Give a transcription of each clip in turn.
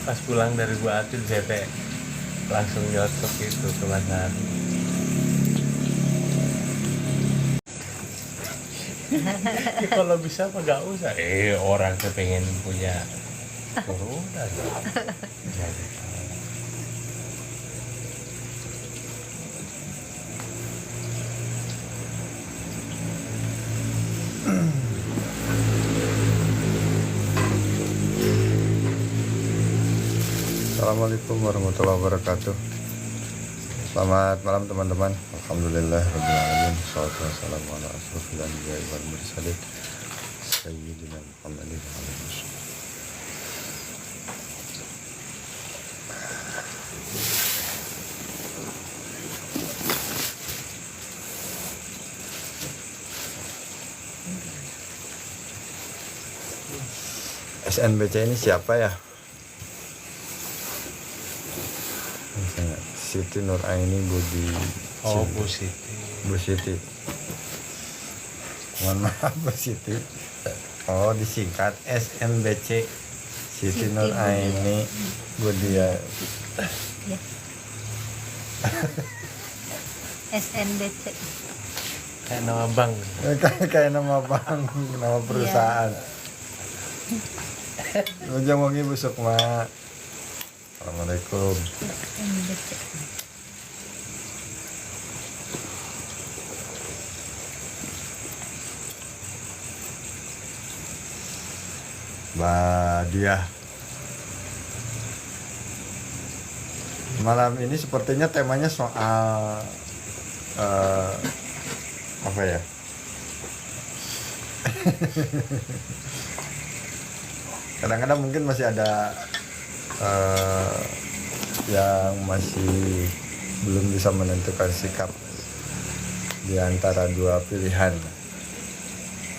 Pas pulang dari Bu Atin saya teh langsung nyosok itu ke pasar. Ya, kalau bisa mah gak usah. Orang kepengen punya turunan. Jadi, Assalamualaikum warahmatullahi wabarakatuh. Selamat malam teman-teman. Alhamdulillah rabbil alamin. Shallallahu wassalamu ala asrofil anbiya'i wal mursalin sayyidina Muhammadin wa alihi wasallam. SNBC ini siapa ya? Siti Nuraini Budi. oh Bu Siti. Bu Siti. Mohon maaf Bu Siti. Oh disingkat SNBC. Siti Nuraini Budi ya. SNBC. Kayak nama bank. Kayak nama bank, nama perusahaan. Ujung wangi Bu Sukma. Assalamualaikum. SNBC. Badiah. Malam ini sepertinya temanya soal apa ya? Kadang-kadang mungkin masih ada yang masih belum bisa menentukan sikap di antara dua pilihan,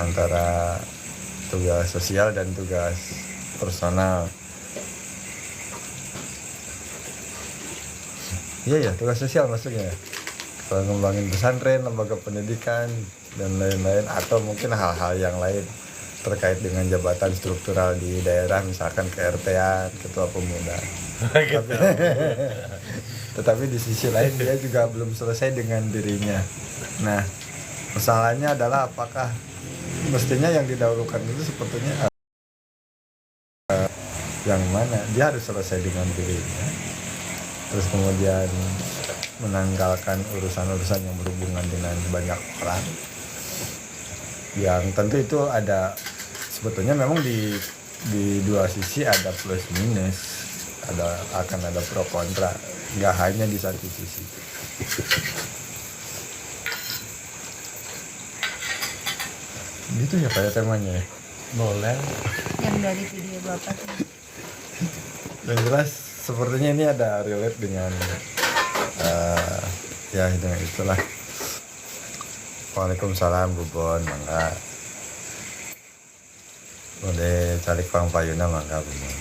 antara tugas sosial dan tugas personal. Iya ya, tugas sosial maksudnya. Kalau ngembangin pesantren, lembaga pendidikan dan lain-lain, atau mungkin hal-hal yang lain terkait dengan jabatan struktural di daerah, misalkan ke-RT-an, ketua pemuda. Tetapi di sisi lain dia juga belum selesai dengan dirinya. Nah, masalahnya adalah apakah mestinya yang didahulukan itu sepertinya yang mana? Dia harus selesai dengan dirinya, terus kemudian menanggalkan urusan-urusan yang berhubungan dengan banyak orang, yang tentu itu ada, sebetulnya memang di dua sisi ada plus minus, akan ada pro kontra, nggak hanya di satu sisi. Gitu ya kayak temanya ya. Boleh. Yang dari video Bapak tuh. Yang jelas sepertinya ini ada relate dengan ya dengan itulah. Waalaikumsalam Bu Bon, mangga. Boleh cari Pang Payuna mangga Bu Bon.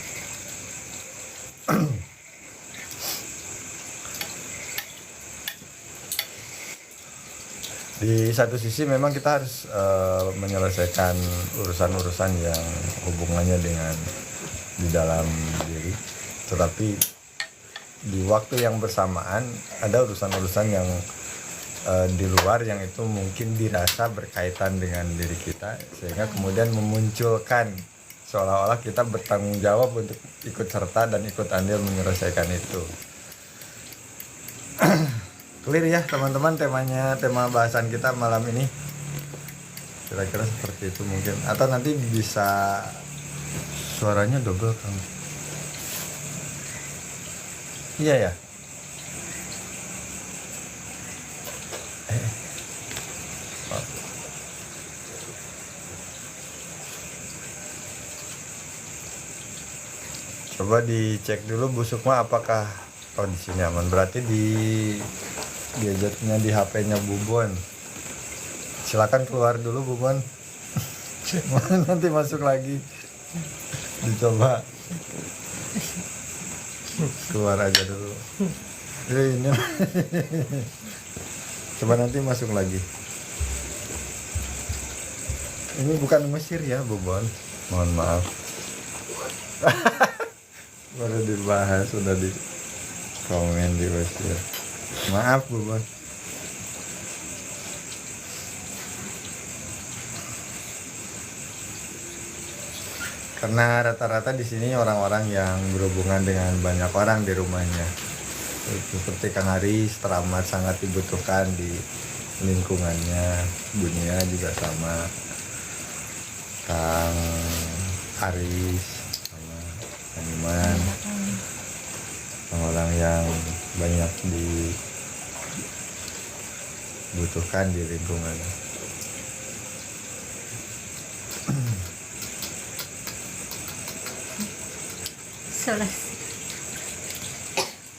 Di satu sisi memang kita harus menyelesaikan urusan-urusan yang hubungannya dengan di dalam diri, tetapi di waktu yang bersamaan ada urusan-urusan yang di luar yang itu mungkin dirasa berkaitan dengan diri kita, sehingga kemudian memunculkan seolah-olah kita bertanggung jawab untuk ikut serta dan ikut andil menyelesaikan itu. Clear ya teman-teman tema bahasan kita malam ini, kira-kira seperti itu mungkin, atau nanti bisa suaranya double kan? Iya ya. Coba dicek dulu Bu Sukma apakah kondisinya aman. Berarti di gadgetnya, di HP-nya Bu Bon. Silakan keluar dulu Bu Bon. Nanti masuk lagi. Dicoba keluar aja dulu. Ini. Coba nanti masuk lagi. Ini bukan Mesir ya Bu Bon. Mohon maaf. baru dibahas udah di komen diusir. Maaf Bubun. Karena rata-rata di sini orang-orang yang berhubungan dengan banyak orang di rumahnya. Seperti Kang Haris teramat sangat dibutuhkan di lingkungannya. Bunia juga sama. Kang Haris sama Kang Iman. Orang yang banyak dibutuhkan di lingkungan.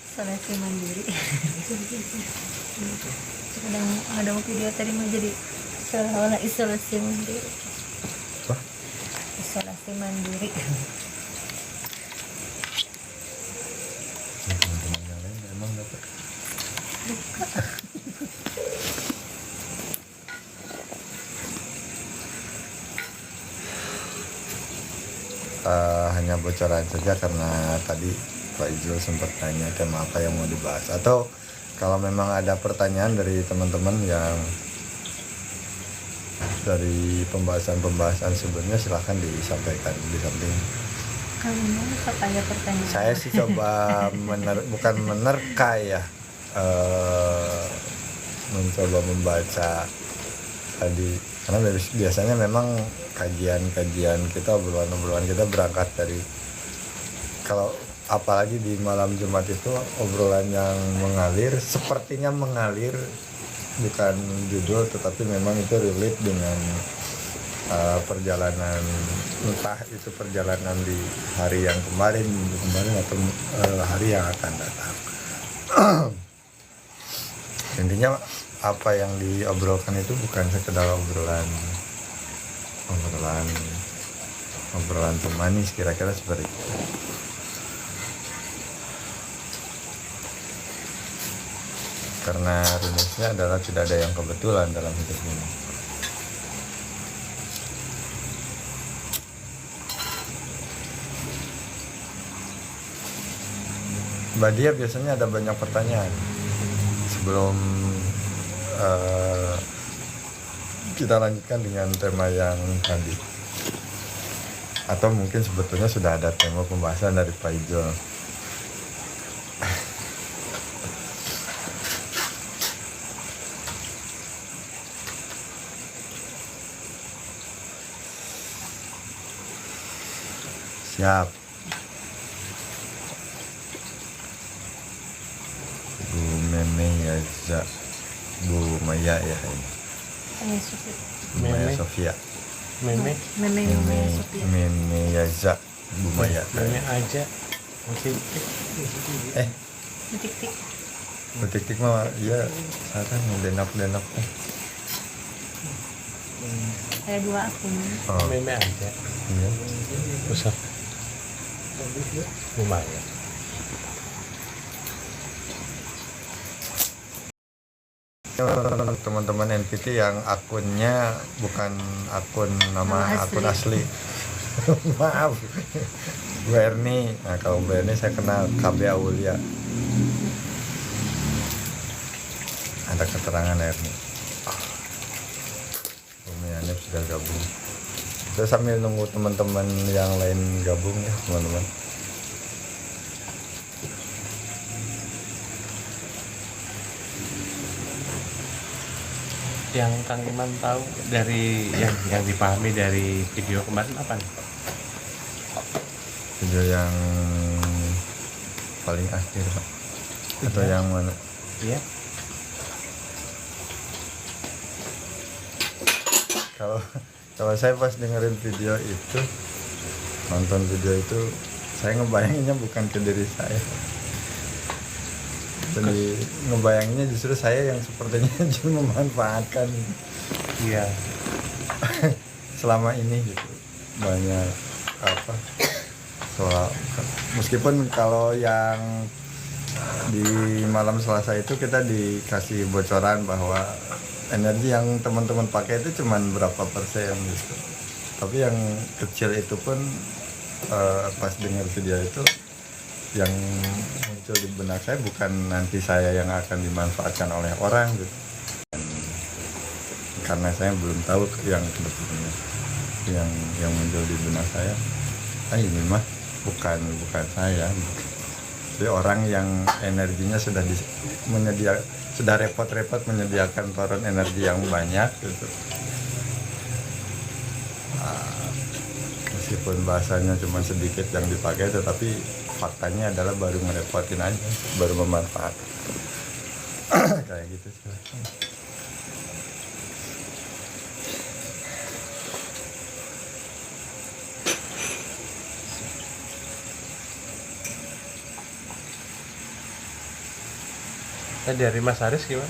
Isolasi mandiri. ada video tadi mau jadi seolah-olah isolasi mandiri. Wah. Isolasi mandiri. Teman-teman yang lain emang dapat. Hanya bocoran saja karena tadi Pak Ijul sempat tanya tema apa yang mau dibahas, atau kalau memang ada pertanyaan dari teman-teman yang dari pembahasan sebelumnya silahkan disampaikan di samping. Kamu mau ada pertanyaan? Saya sih coba bukan menerka ya, mencoba membaca tadi, karena biasanya memang kajian kita, obrolan kita berangkat dari, kalau apalagi di malam Jumat itu obrolan yang mengalir, sepertinya mengalir, bukan judul tetapi memang itu relate dengan perjalanan, entah itu perjalanan di hari yang kemarin, minggu kemarin, atau hari yang akan datang. Intinya apa yang diobrolkan itu bukan sekedar obrolan pemanis, kira-kira seperti itu. Karena rumusnya adalah tidak ada yang kebetulan dalam hidup ini. Mbak Dia biasanya ada banyak pertanyaan sebelum kita lanjutkan dengan tema yang tadi, atau mungkin sebetulnya sudah ada tema pembahasan dari Pak Ijul. Siap. Bu Meme Yaza, Bu Maya ya ini. Maya Sofia. Meme Meme Yaza, Bu Maya. Meme aja mungkin Tik-tik. Tik mah ya sekarang denap. Ada 2 akun. Oh, meme aja iya. usah lumayan. Teman-teman NPT yang akunnya bukan akun asli. Maaf, Bu Erni. Nah, kalau Bu Erni saya kenal, KB Aulia. Ada keterangan Erni. Umi Hanif sudah gabung. Kita sambil nunggu teman-teman yang lain gabung ya, teman-teman. Yang Kang Iman tahu dari yang dipahami dari video kemarin apa nih? Video yang paling akhir, Pak. Atau Iya. yang mana? Iya. Kalau saya pas dengerin video itu, nonton video itu, saya ngebayanginnya bukan ke diri saya. Jadi ngebayanginnya justru saya yang sepertinya cuma memanfaatkan Iya. selama ini gitu. Banyak apa soal, meskipun kalau yang di malam Selasa itu kita dikasih bocoran bahwa energi yang teman-teman pakai itu cuman berapa persen gitu. Tapi yang kecil itu pun pas dengar video itu yang muncul di benak saya bukan nanti saya yang akan dimanfaatkan oleh orang gitu. Dan karena saya belum tahu yang kebetulannya yang muncul di benak saya, ini mah bukan saya. Jadi orang yang energinya sudah sudah repot-repot menyediakan toren energi yang banyak gitu. Meskipun bahasanya cuma sedikit yang dipakai, tetapi faktanya adalah baru ngerepotin aja, baru memanfaat. Kayak gitu sih. Nah, dari Mas Haris gimana?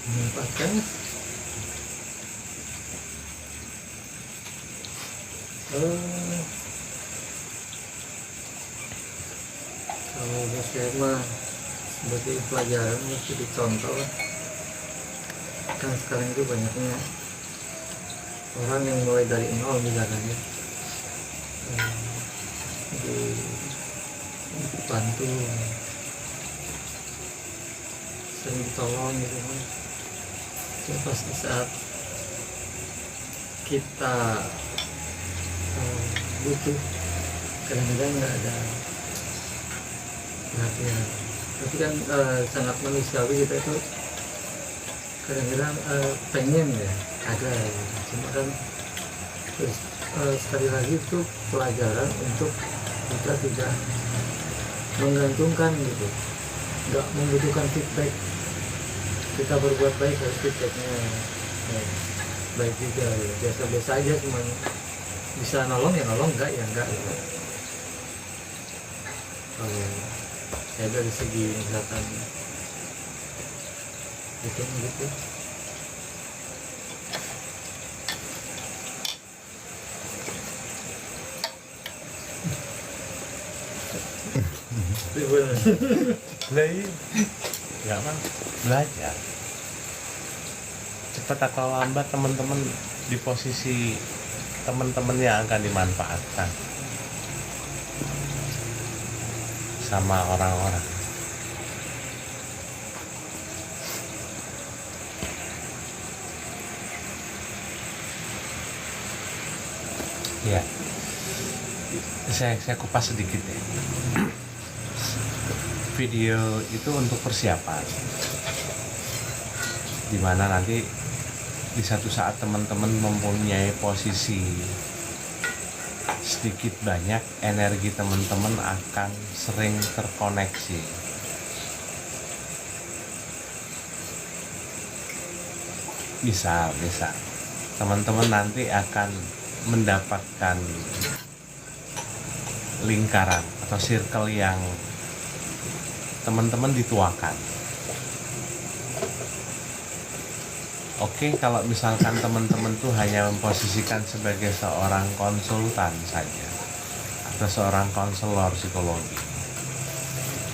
Menempatkan kalau buat saya mah sebagai pelajaran mesti dicontoh lah. Kan sekarang itu banyaknya orang yang mulai dari nol misalnya dibantu, sering ditolong gitu kan. Terus pasti saat kita butuh, kadang-kadang nggak ada perhatian. Tapi kan sangat manusiawi kita itu kadang-kadang pengen ya ada gitu. Cuma kan terus sekali lagi itu pelajaran untuk kita tidak menggantungkan gitu, nggak membutuhkan feedback. Kita berbuat baik harus feedbacknya baik juga ya. Biasa-biasa aja, cuma bisa nolong ya nolong, enggak ya enggak gitu. Kalau saya dari segi misalkan gitu Lah iya. Enggak man, belajar. Cepat atau lambat teman-teman di posisi teman-teman yang akan dimanfaatkan sama orang-orang. Ya, saya kupas sedikit ya. Video itu untuk persiapan, dimana nanti di satu saat teman-teman mempunyai posisi sedikit banyak, energi teman-teman akan sering terkoneksi. Bisa teman-teman nanti akan mendapatkan lingkaran atau circle yang teman-teman dituakan. Oke, kalau misalkan teman-teman tuh hanya memposisikan sebagai seorang konsultan saja, atau seorang konselor psikologi,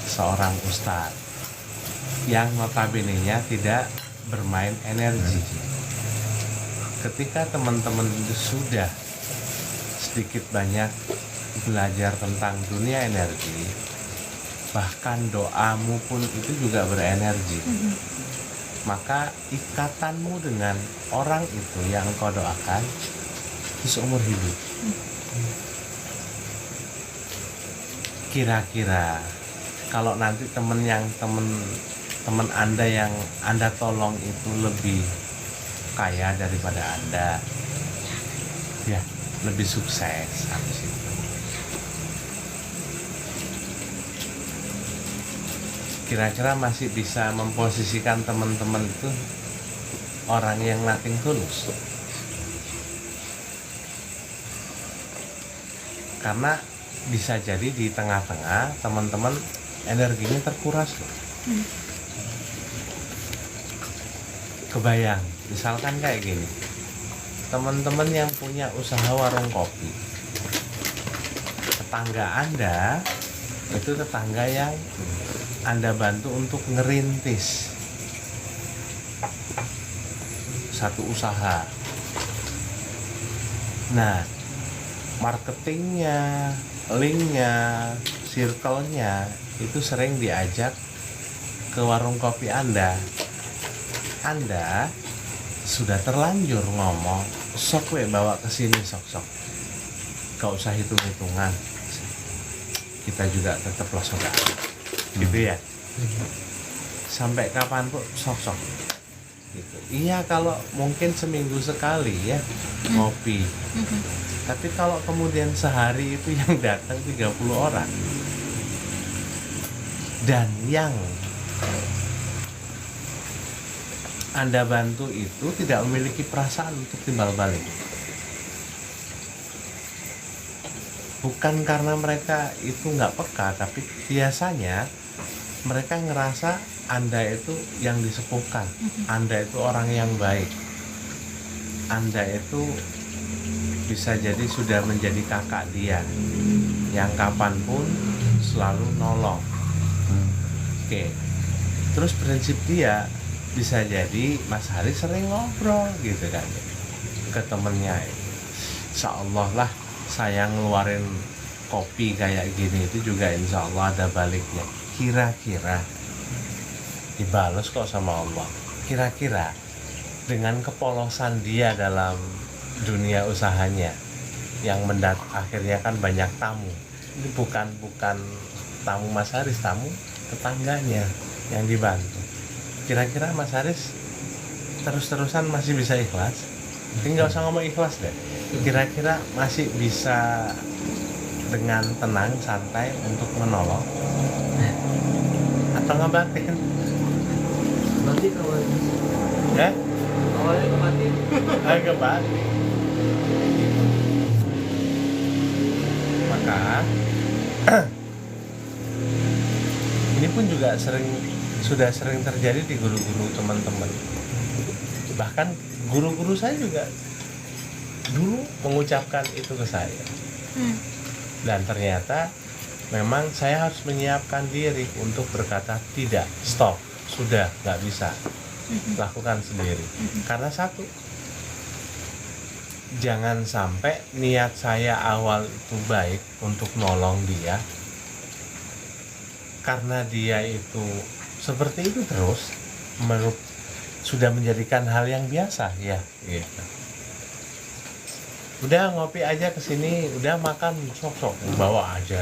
seorang ustadz yang notabene-nya tidak bermain energi. Ketika teman-teman itu sudah sedikit banyak belajar tentang dunia energi, bahkan doamu pun itu juga berenergi, maka ikatanmu dengan orang itu yang kau doakan itu seumur hidup. Kira-kira kalau nanti teman Anda yang Anda tolong itu lebih kaya daripada Anda, ya lebih sukses habis itu. Kira-kira masih bisa memposisikan teman-teman itu orang yang nothing tulus. Karena bisa jadi di tengah-tengah teman-teman energinya terkuras loh. Kebayang, misalkan kayak gini, teman-teman yang punya usaha warung kopi, tetangga Anda itu tetangga yang Anda bantu untuk ngerintis satu usaha. Nah, marketingnya, linknya, circle-nya itu sering diajak ke warung kopi Anda. Anda sudah terlanjur ngomong, sok we bawa ke sini sok-sok. Gak usah hitung-hitungan. Kita juga tetaplah saudara. Gitu ya. Sampai kapan pun sok-sok. Gitu. Iya kalau mungkin seminggu sekali ya ngopi. Tapi kalau kemudian sehari itu yang datang 30 orang dan yang Anda bantu itu tidak memiliki perasaan untuk timbal balik, bukan karena mereka itu nggak peka, tapi biasanya mereka ngerasa Anda itu yang disepuhkan, Anda itu orang yang baik, Anda itu bisa jadi sudah menjadi kakak dia yang kapanpun selalu nolong. Oke. Terus prinsip dia bisa jadi Mas Hari sering ngobrol gitu kan ke temennya, insya Allah lah saya ngeluarin kopi kayak gini itu juga insya Allah ada baliknya. Kira-kira dibalas kok sama Allah. Kira-kira dengan kepolosan dia dalam dunia usahanya yang akhirnya kan banyak tamu, ini bukan tamu Mas Haris, tamu tetangganya yang dibantu. Kira-kira Mas Haris terus-terusan masih bisa ikhlas? Nggak usah ngomong ikhlas deh, kira-kira masih bisa dengan tenang santai untuk menolong atau ngebatin? Berarti awalnya Ya? kemarin Agak batin. Maka ini pun juga sudah sering terjadi di guru-guru teman-teman. Bahkan guru-guru saya juga dulu mengucapkan itu ke saya. Dan ternyata memang saya harus menyiapkan diri untuk berkata tidak, stop, sudah nggak bisa, lakukan sendiri. Karena satu, jangan sampai niat saya awal itu baik untuk nolong dia, karena dia itu seperti itu terus sudah menjadikan hal yang biasa ya gitu. Udah ngopi aja kesini, udah makan sok-sok bawa aja,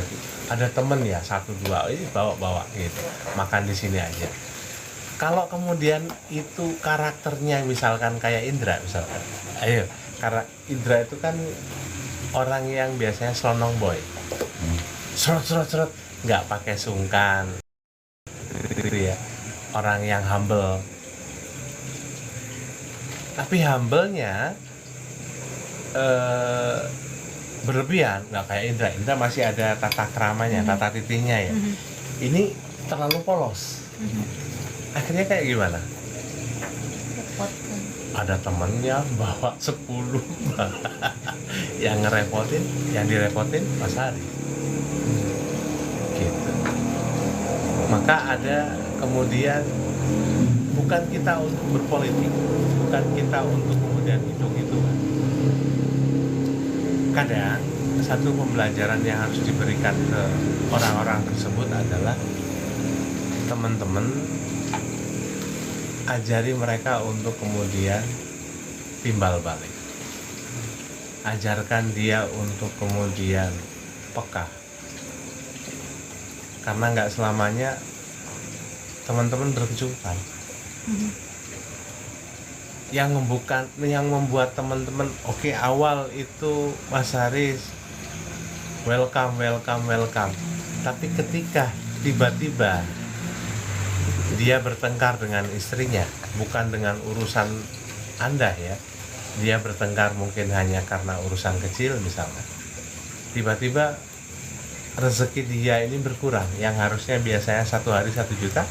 ada temen ya 1-2 ini bawa gitu, makan di sini aja. Kalau kemudian itu karakternya misalkan kayak Indra misalkan, ayo, karena Indra itu kan orang yang biasanya slonong boy, serot, nggak pakai sungkan, gitu ya, orang yang humble. Tapi humble-nya berlebihan, nggak kayak Indra. Indra masih ada tata keramanya, tata titinya ya. Ini terlalu polos. Akhirnya kayak gimana? Repot kan. Ada temennya bawa 10 yang ngerepotin, yang direpotin Mas Hari. Gitu. Maka ada kemudian bukan kita untuk berpolitik, bukan kita untuk kemudian hitung-hitungan. Kadang satu pembelajaran yang harus diberikan ke orang-orang tersebut adalah teman-teman ajari mereka untuk kemudian timbal balik. Ajarkan dia untuk kemudian peka. Karena nggak selamanya teman-teman berkecupan. Yang membuat teman-teman oke, awal itu Mas Haris welcome. Tapi ketika tiba-tiba dia bertengkar dengan istrinya, bukan dengan urusan Anda ya, dia bertengkar mungkin hanya karena urusan kecil misalnya, tiba-tiba rezeki dia ini berkurang, yang harusnya biasanya 1 hari 1 juta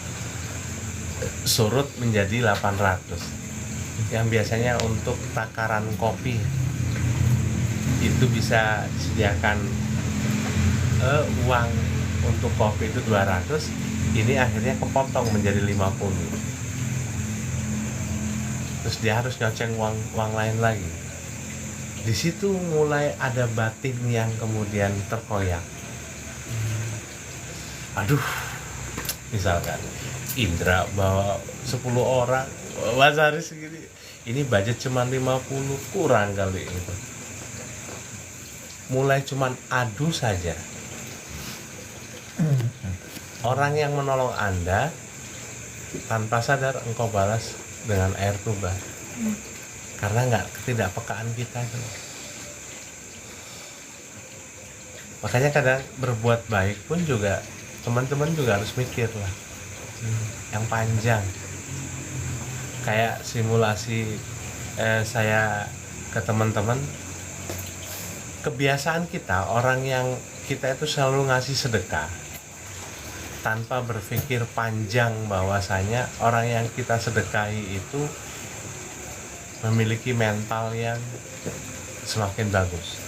surut menjadi 800, yang biasanya untuk takaran kopi itu bisa disediakan uang untuk kopi itu 200, ini akhirnya kepotong menjadi 50, terus dia harus nyoceng uang lain lagi. Di situ mulai ada batin yang kemudian terkoyak. Aduh, misalkan Indra bawa 10 orang, Mas Haris segini, ini budget cuma 50, kurang kali itu. Mulai cuman adu saja. Orang yang menolong Anda tanpa sadar engkau balas dengan air tuba. Karena nggak ketidakpekaan kita itu. Makanya kadang berbuat baik pun juga teman-teman juga harus mikir lah yang panjang. Kayak simulasi saya ke teman-teman, kebiasaan kita orang yang kita itu selalu ngasih sedekah tanpa berpikir panjang bahwasanya orang yang kita sedekahi itu memiliki mental yang semakin bagus.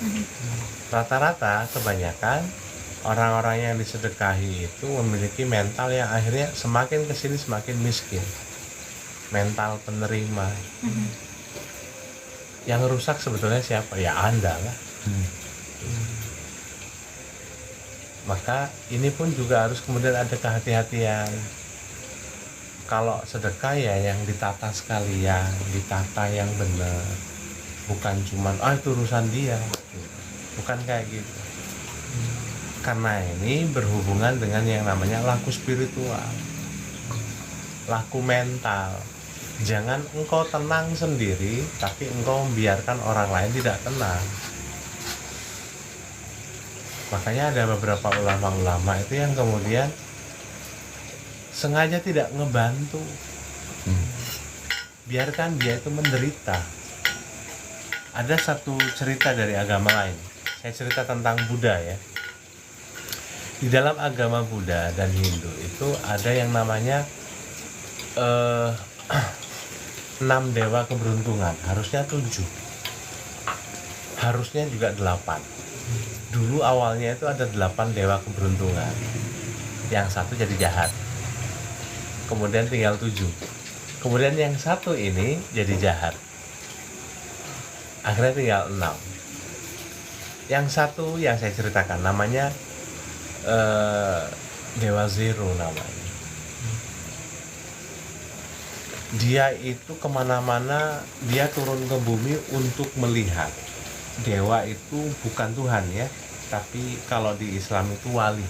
Rata-rata kebanyakan orang-orang yang disedekahi itu memiliki mental yang akhirnya semakin kesini semakin miskin, mental penerima. Yang rusak sebetulnya siapa? Ya Anda lah. Maka ini pun juga harus kemudian ada kehati-hatian. Kalau sedekah ya yang ditata sekalian, ditata yang benar, bukan cuman itu urusan dia, bukan kayak gitu. Karena ini berhubungan dengan yang namanya laku spiritual, laku mental. Jangan engkau tenang sendiri, tapi engkau membiarkan orang lain tidak tenang. Makanya ada beberapa ulama-ulama itu yang kemudian sengaja tidak ngebantu, biarkan dia itu menderita. Ada satu cerita dari agama lain, saya cerita tentang Buddha ya. Di dalam agama Buddha dan Hindu itu ada yang namanya 6 dewa keberuntungan, harusnya 7, harusnya juga 8. Dulu awalnya itu ada 8 dewa keberuntungan, yang satu jadi jahat, kemudian tinggal 7, kemudian yang satu ini jadi jahat, akhirnya tinggal 6. Yang satu yang saya ceritakan namanya Dewa Zero namanya. Dia itu kemana-mana, dia turun ke bumi untuk melihat. Dewa itu bukan Tuhan ya, tapi kalau di Islam itu wali.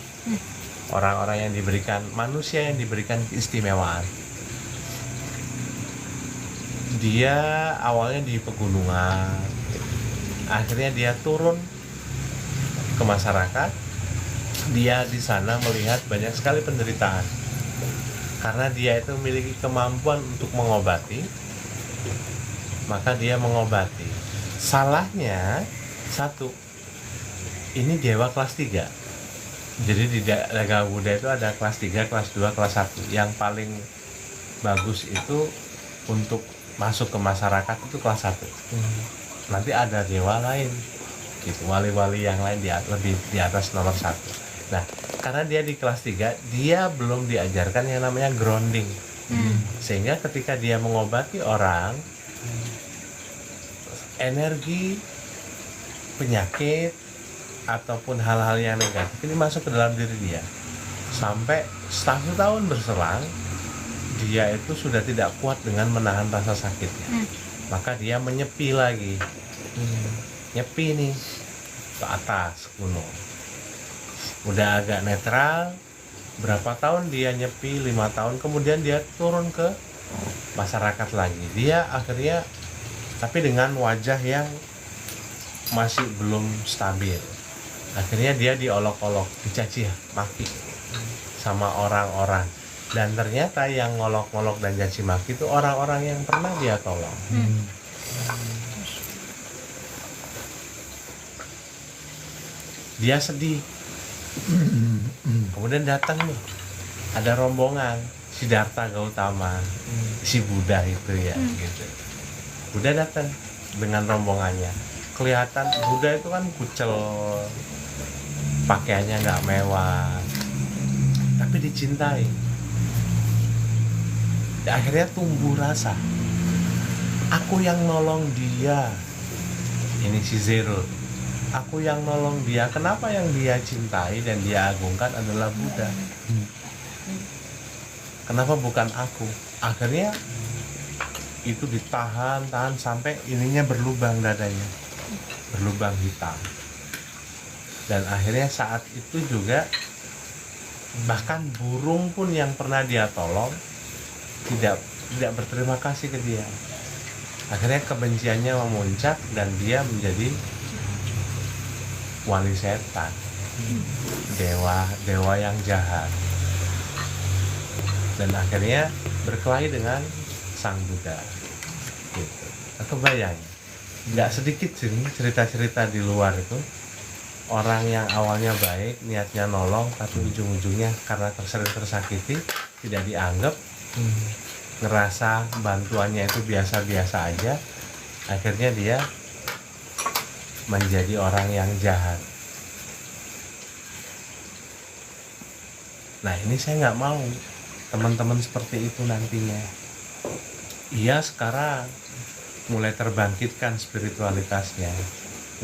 Orang-orang yang diberikan, manusia yang diberikan keistimewaan. Dia awalnya di pegunungan, akhirnya dia turun ke masyarakat. Dia di sana melihat banyak sekali penderitaan. Karena dia itu memiliki kemampuan untuk mengobati, maka dia mengobati. Salahnya satu, ini dewa kelas 3. Jadi di agama Buddha itu ada kelas 3, kelas 2, kelas 1. Yang paling bagus itu untuk masuk ke masyarakat itu kelas 1. Nanti ada dewa lain gitu, wali-wali yang lain lebih di atas nomor 1. Nah, karena dia di kelas 3, dia belum diajarkan yang namanya grounding. Sehingga ketika dia mengobati orang, energi, penyakit, ataupun hal-hal yang negatif ini masuk ke dalam diri dia. Sampai 1 tahun berselang, dia itu sudah tidak kuat dengan menahan rasa sakitnya. Maka dia menyepi lagi. Nyepi nih ke atas gunung. Udah agak netral, berapa tahun dia nyepi, 5 tahun, kemudian dia turun ke masyarakat lagi. Dia akhirnya, tapi dengan wajah yang masih belum stabil. Akhirnya dia diolok-olok, dicaci maki sama orang-orang. Dan ternyata yang ngolok-ngolok dan caci maki itu orang-orang yang pernah dia tolong. Dia sedih. Kemudian datang nih, ada rombongan Siddhartha Gautama, si Buddha itu ya, gitu. Buddha datang dengan rombongannya. Kelihatan Buddha itu kan kucel, pakaiannya nggak mewah, tapi dicintai. Akhirnya tumbuh rasa, aku yang nolong dia, Ini si Zero. Aku yang nolong dia. Kenapa yang dia cintai dan dia agungkan adalah Buddha? Kenapa bukan aku? Akhirnya itu ditahan sampai ininya berlubang dadanya, berlubang hitam. Dan akhirnya saat itu juga bahkan burung pun yang pernah dia tolong tidak berterima kasih ke dia. Akhirnya kebenciannya memuncak dan dia menjadi wali setan, dewa yang jahat. Dan akhirnya berkelahi dengan sang Buddha. Gitu. Aku bayang, nggak sedikit sih cerita-cerita di luar itu, orang yang awalnya baik, niatnya nolong, tapi ujung-ujungnya karena sering tersakiti, tidak dianggap, ngerasa bantuannya itu biasa-biasa aja, akhirnya dia menjadi orang yang jahat. Nah ini saya nggak mau teman-teman seperti itu nantinya. Iya sekarang mulai terbangkitkan spiritualitasnya,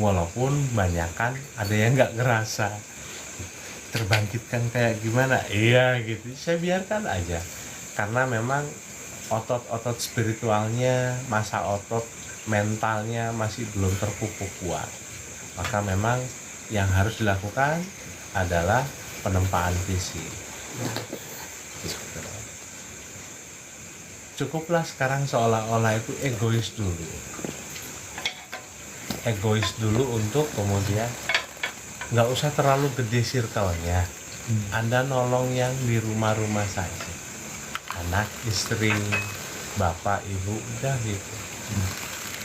walaupun banyakan ada yang nggak ngerasa terbangkitkan kayak gimana. Iya gitu, saya biarkan aja, karena memang otot-otot spiritualnya, masa otot mentalnya masih belum terpupuk kuat. Maka memang yang harus dilakukan adalah penempaan fisik. Cukuplah sekarang seolah-olah itu egois dulu untuk kemudian nggak usah terlalu gede circle-nya. Anda nolong yang di rumah-rumah saja, anak, istri, bapak, ibu, udah gitu.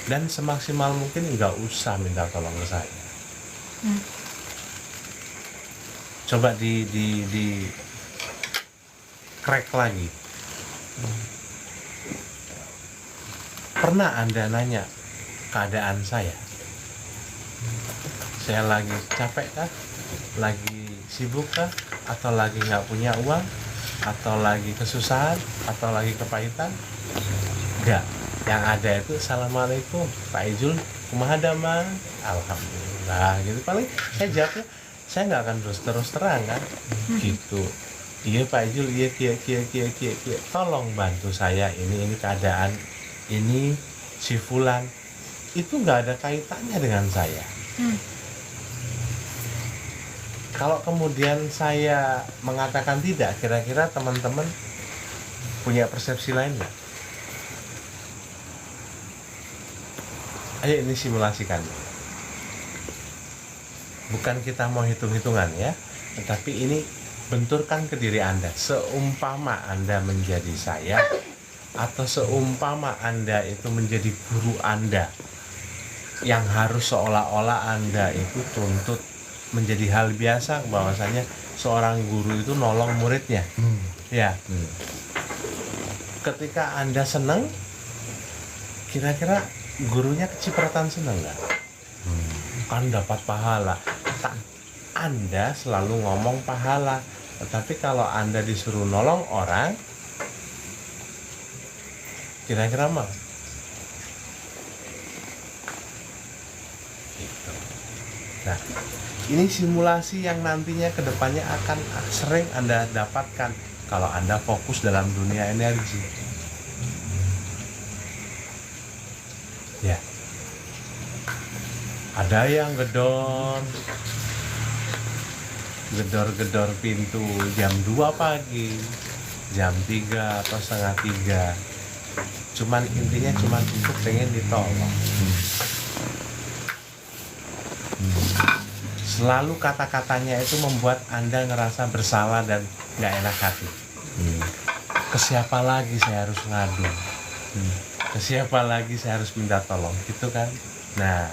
Dan semaksimal mungkin nggak usah minta tolong ke saya. Coba di crack lagi. Pernah Anda nanya keadaan saya? Saya lagi capek kah? Lagi sibuk kah? Atau lagi nggak punya uang? Atau lagi kesusahan? Atau lagi kepahitan? Enggak. Yang ada itu assalamualaikum Pak Ijul, kumaha damang? Alhamdulillah gitu. Paling saya jawabnya, saya nggak akan terus terang kan gitu. Iya Pak Ijul, iya kia. Tolong bantu saya ini keadaan ini si Fulan. Itu nggak ada kaitannya dengan saya. Kalau kemudian saya mengatakan tidak, kira-kira teman-teman punya persepsi lain nggak? Ayo ini simulasikan. Bukan kita mau hitung-hitungan ya, tetapi ini benturkan ke diri Anda. Seumpama Anda menjadi saya, atau seumpama Anda itu menjadi guru Anda, yang harus seolah-olah Anda itu tuntut menjadi hal biasa bahwasanya seorang guru itu nolong muridnya. Ya. Ketika Anda senang, kira-kira gurunya kecipratan senang nggak? Kan dapat pahala. Anda selalu ngomong pahala, tetapi kalau Anda disuruh nolong orang, kira-kira mah gitu. Nah, ini simulasi yang nantinya kedepannya akan sering Anda dapatkan kalau Anda fokus dalam dunia energi. Ya, ada yang gedor pintu jam 2 pagi, jam 3 atau setengah 3. Cuman intinya untuk pengen ditolong. Selalu kata-katanya itu membuat Anda ngerasa bersalah dan gak enak hati. Ke siapa lagi saya harus ngadu? Ke siapa lagi saya harus minta tolong? Gitu kan? Nah,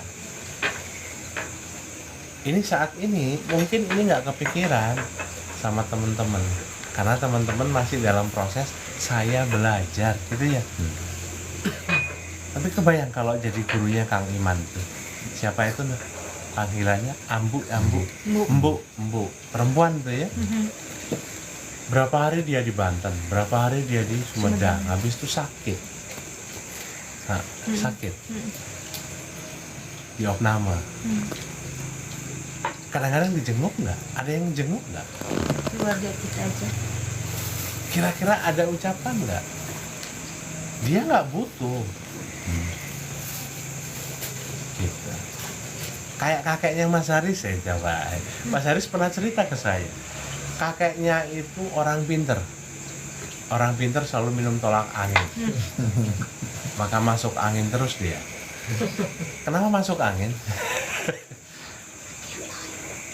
ini saat ini mungkin ini nggak kepikiran sama teman-teman, karena teman-teman masih dalam proses saya belajar, gitu ya. Tapi kebayang kalau jadi gurunya Kang Iman tuh, siapa itu nah? Panggilannya Embu, perempuan tuh ya. Berapa hari dia di Banten, berapa hari dia di Sumedang, habis itu sakit. Nah, sakit. di opname. Kadang-kadang dijenguk nggak? Ada yang jenguk nggak? Keluarga kita aja. Kira-kira ada ucapan nggak? Dia nggak butuh. Gitu. Kayak kakeknya Mas Haris ya coba. Mas Haris pernah cerita ke saya. Kakeknya itu orang pinter. Orang pinter selalu minum tolak angin. Maka masuk angin terus dia. Kenapa masuk angin?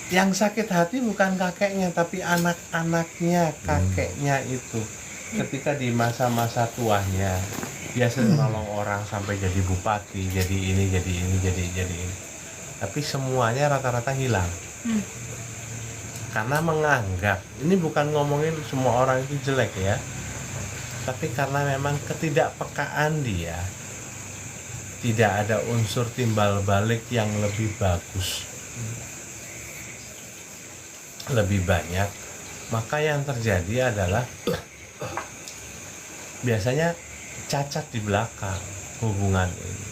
Yang sakit hati bukan kakeknya, tapi anak-anaknya kakeknya itu. Ketika di masa-masa tuanya, dia sering nolong orang sampai jadi bupati, jadi ini, jadi ini, jadi ini. Tapi semuanya rata-rata hilang. Karena menganggap, ini bukan ngomongin semua orang itu jelek ya, tapi karena memang ketidakpekaan dia, tidak ada unsur timbal balik yang lebih bagus, lebih banyak, maka yang terjadi adalah biasanya cacat di belakang hubungan ini.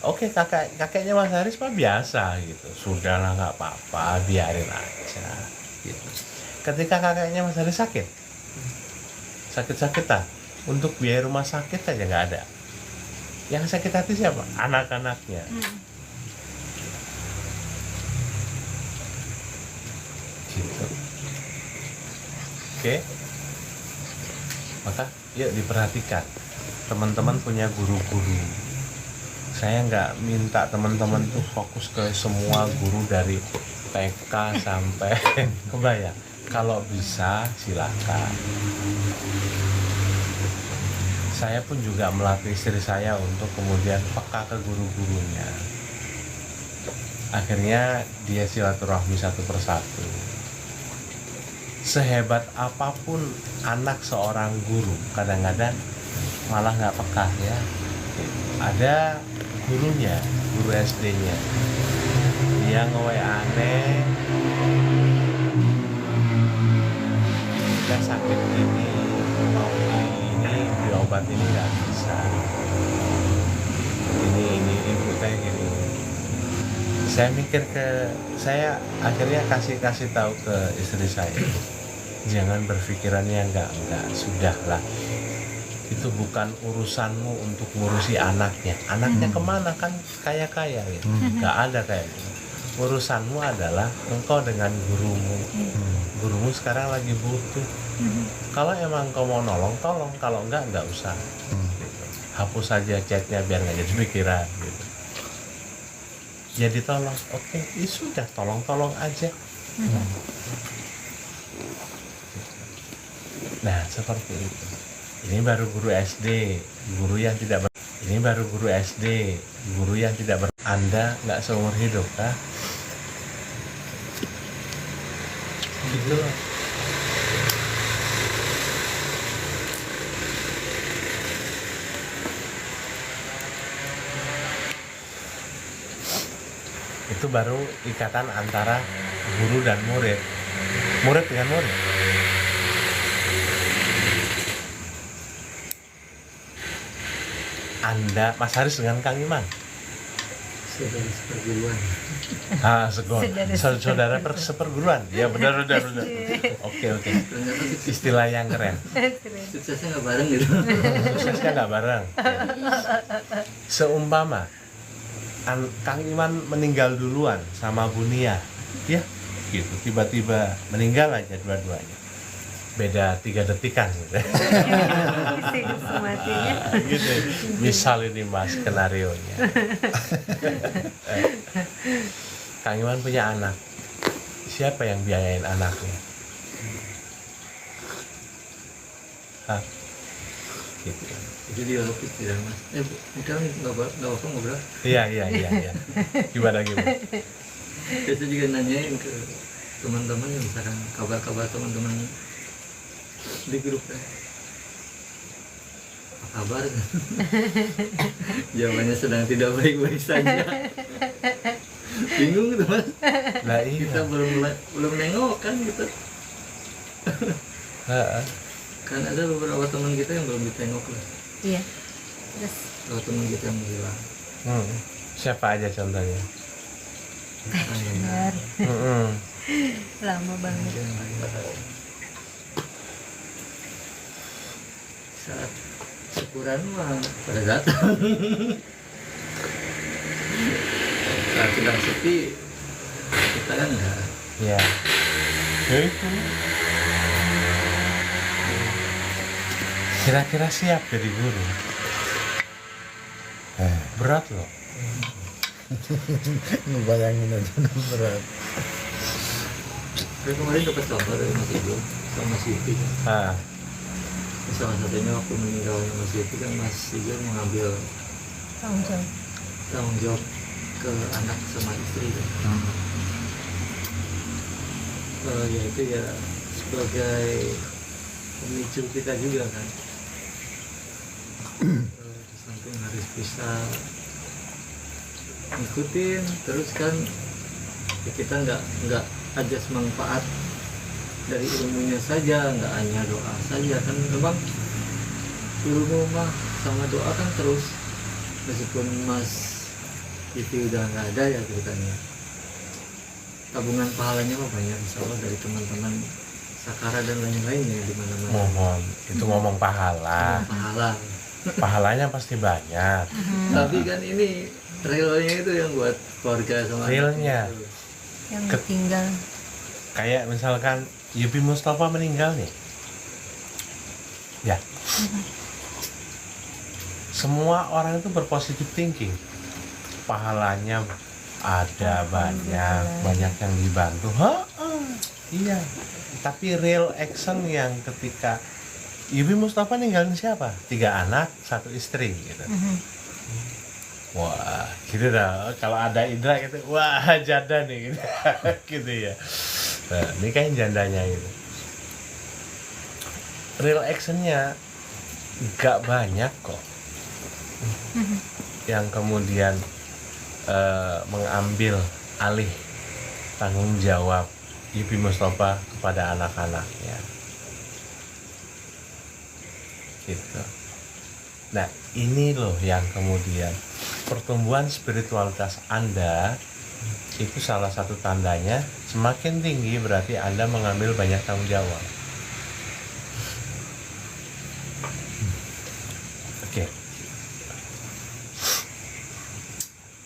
Oke, kakeknya Mas Haris mah biasa gitu, sudahlah nggak apa-apa, biarin aja gitu. Ketika kakeknya Mas Haris sakit-sakitan, untuk biaya rumah sakit aja nggak ada. Yang sakit hati siapa? Anak-anaknya. Gitu. Oke. Maka yuk diperhatikan. Teman-teman punya guru-guru. Saya nggak minta teman-teman tuh fokus ke semua guru dari TK sampai kebayang. Kalau bisa silakan. Saya pun juga melatih istri saya untuk kemudian peka ke guru-gurunya. Akhirnya dia silaturahmi satu persatu. Sehebat apapun anak seorang guru, kadang-kadang malah nggak peka ya. Ada gurunya, guru SD-nya, dia nge-WA aneh, kita sakit ini, mau beli obat ini nggak bisa, ini ibu kayak gini. Saya akhirnya kasih tahu ke istri saya, jangan berpikirannya enggak, sudahlah. Itu bukan urusanmu untuk ngurusi anaknya. Anaknya kemana, kan kaya-kaya gitu. Nggak ada kayak gitu. Urusanmu adalah engkau dengan gurumu. Gurumu sekarang lagi butuh. Kalau emang kau mau nolong, tolong. Kalau enggak usah. Gitu. Hapus saja chatnya biar nggak jadi pikiran. Gitu. Jadi tolong, oke, ya sudah, tolong aja. Nah, seperti itu. Ini baru guru SD, guru yang tidak Anda nggak seumur hidup, kah? Gitu loh. Itu baru ikatan antara guru dan murid dengan murid. Anda, Mas Haris dengan Kang Iman, saudara seperguruan. Saudara seperguruan. Ya benar. Oke. Istilah yang keren. Suksesnya nggak bareng gitu. Suksesnya nggak bareng. Seumpama Kang Iman meninggal duluan sama Bunia, ya gitu, tiba-tiba meninggal aja dua-duanya, beda 3 detikan gitu. Gitu. Misal ini mas skenarionya. Kang Iman punya anak, siapa yang biayain anaknya? Hah? Gitu. Itu dia lapis tidak mas. Udah nih nggak apa ngobrol. Iya. Gimana? Biasa juga nanyain ke teman-teman yang misalkan kabar-kabar teman-teman di grup kan. Apa kabar? Jawabannya sedang tidak baik-baik saja. Bingung gitu mas. Nah, iya. Kita belum nengok kan gitu. Kan ada beberapa teman kita yang belum ditengok lah. Iya. Terus kalau teman kita yang hilang. Siapa aja contohnya? Benar. Mm-mm. Lama banget. Saat syukuran mah pada datang. Saat sedang sepi kita kan enggak. Ya. Ya itu. Kira-kira siap jadi guru? Berat loh. Ngebayangin aja udah berat. Saya kemarin dapat contoh dari Mas Ibu sama Mas Yuki. Ah, Salah satunya waktu meninggalnya Mas Yuki kan Mas Ibu mengambil tanggung jawab ke anak sama istri kan. Yaitu ya sebagai pemicu kita juga kan. Di samping harus bisa ngikutin terus kan ya kita nggak ajas manfaat dari ilmunya saja, nggak hanya doa saja kan. Memang ilmu mah sama doa kan terus, meskipun Mas itu udah nggak ada ya ceritanya, tabungan pahalanya mah banyak insya Allah dari teman-teman Sakara dan lain-lainnya di mana-mana. mohon. Itu ngomong pahala. Pahala. Pahalanya pasti banyak. Tapi kan ini realnya itu yang buat keluarga sama Realnya. anak itu. Yang tinggal. Kayak misalkan Yubi Mustafa meninggal nih. Ya. Semua orang itu berpositif thinking. Pahalanya ada banyak yang dibantu. Iya. Tapi real action yang ketika Yubi Mustafa ninggalin siapa? 3 anak, 1 istri gitu. Wah, gitu dah. Kalau ada Indra gitu, wah janda nih gitu, gitu ya. Nah, ini kan jandanya gitu. Real actionnya nggak banyak kok. Yang kemudian mengambil alih tanggung jawab Yubi Mustafa kepada anak-anaknya. Gitu. Nah, ini loh yang kemudian pertumbuhan spiritualitas Anda itu salah satu tandanya semakin tinggi berarti Anda mengambil banyak tanggung jawab. Oke.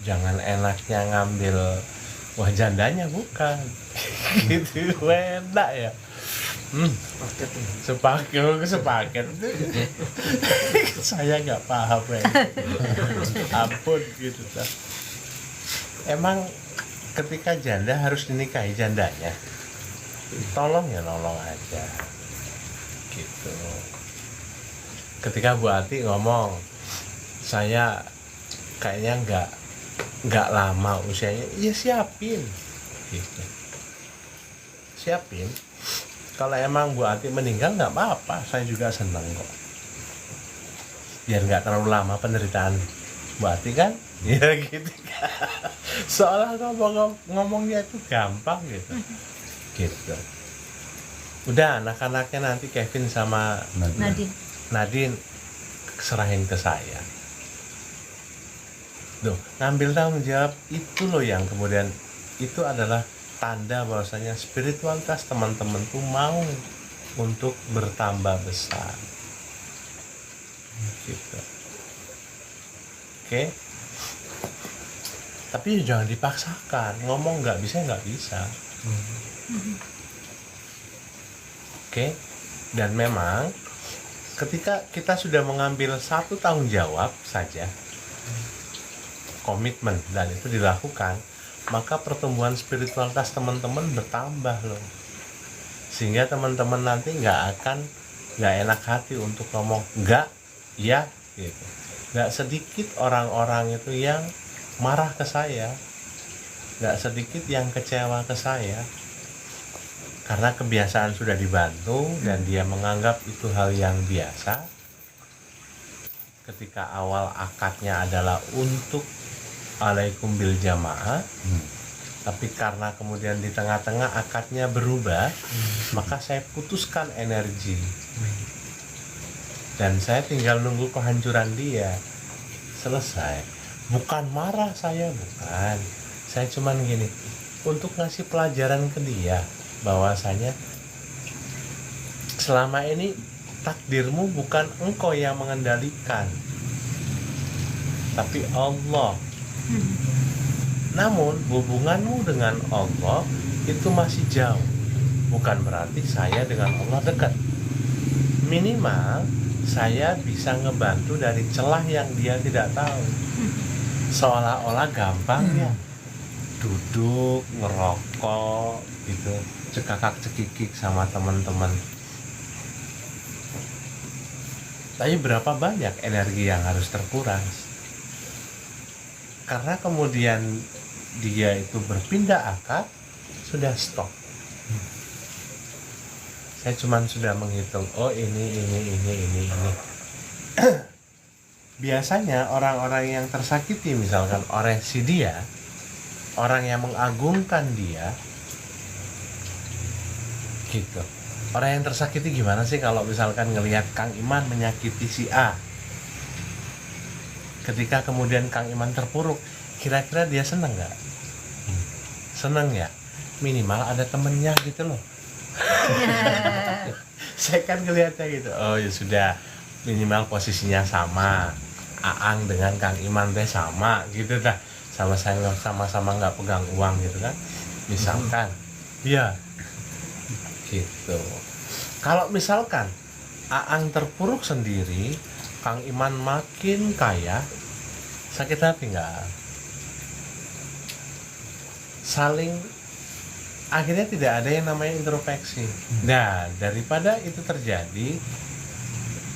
Jangan enaknya ngambil wah jandanya bukan. Gitu enak ya. Sepaket. Saya nggak paham ya. Ampun gitu. Emang ketika janda harus dinikahi jandanya? Tolong ya nolong aja. Gitu. Ketika Bu Ati ngomong, saya kayaknya nggak lama usianya, ya siapin. Gitu. Siapin. Kalau emang Bu Ati meninggal nggak apa-apa, saya juga senang kok. Biar nggak terlalu lama penderitaan Bu Ati kan, ya gitu kan. Seolah ngomongnya itu gampang gitu, gitu. Udah anak-anaknya nanti Kevin sama Nadine serahin ke saya. Duh, ngambil tanggung jawab itu loh yang kemudian itu adalah tanda bahwasanya spiritualitas teman-teman tuh mau untuk bertambah besar. Gitu. Oke. Tapi jangan dipaksakan. Ngomong nggak bisa. Oke. Dan memang ketika kita sudah mengambil satu tanggung jawab saja, komitmen dan itu dilakukan, maka pertumbuhan spiritualitas teman-teman bertambah loh, sehingga teman-teman nanti nggak enak hati untuk ngomong enggak, ya gitu. Nggak sedikit orang-orang itu yang marah ke saya, nggak sedikit yang kecewa ke saya, karena kebiasaan sudah dibantu dan dia menganggap itu hal yang biasa. Ketika awal akadnya adalah untuk alaikum bil jamaah, tapi karena kemudian di tengah-tengah akadnya berubah, maka saya putuskan energi dan saya tinggal nunggu kehancuran dia selesai. Bukan marah saya, bukan. Saya cuman gini, untuk ngasih pelajaran ke dia bahwasanya selama ini takdirmu bukan engkau yang mengendalikan, tapi Allah. Namun hubunganmu dengan Allah itu masih jauh. Bukan berarti saya dengan Allah dekat. Minimal saya bisa ngebantu dari celah yang dia tidak tahu. Seolah-olah gampang ya, duduk ngerokok gitu, cekakak cekikik sama teman-teman. Tapi berapa banyak energi yang harus terkuras? Karena kemudian dia itu berpindah akal, sudah stop. Saya cuman sudah menghitung, oh ini. Biasanya orang-orang yang tersakiti, misalkan oleh si dia, orang yang mengagungkan dia, gitu. Orang yang tersakiti gimana sih kalau misalkan ngelihat Kang Iman menyakiti si A? Ketika kemudian Kang Iman terpuruk, kira-kira dia seneng nggak? Seneng ya? Minimal ada temennya gitu loh. Saya kan ngelihatnya gitu, oh ya sudah, minimal posisinya sama. Aang dengan Kang Iman teh sama gitu dah, sama-sama nggak pegang uang gitu kan, misalkan. Ya gitu. Kalau misalkan Aang terpuruk sendiri, Kang Iman makin kaya, sakit hati nggak? Saling, akhirnya tidak ada yang namanya introspeksi. Nah, daripada itu terjadi,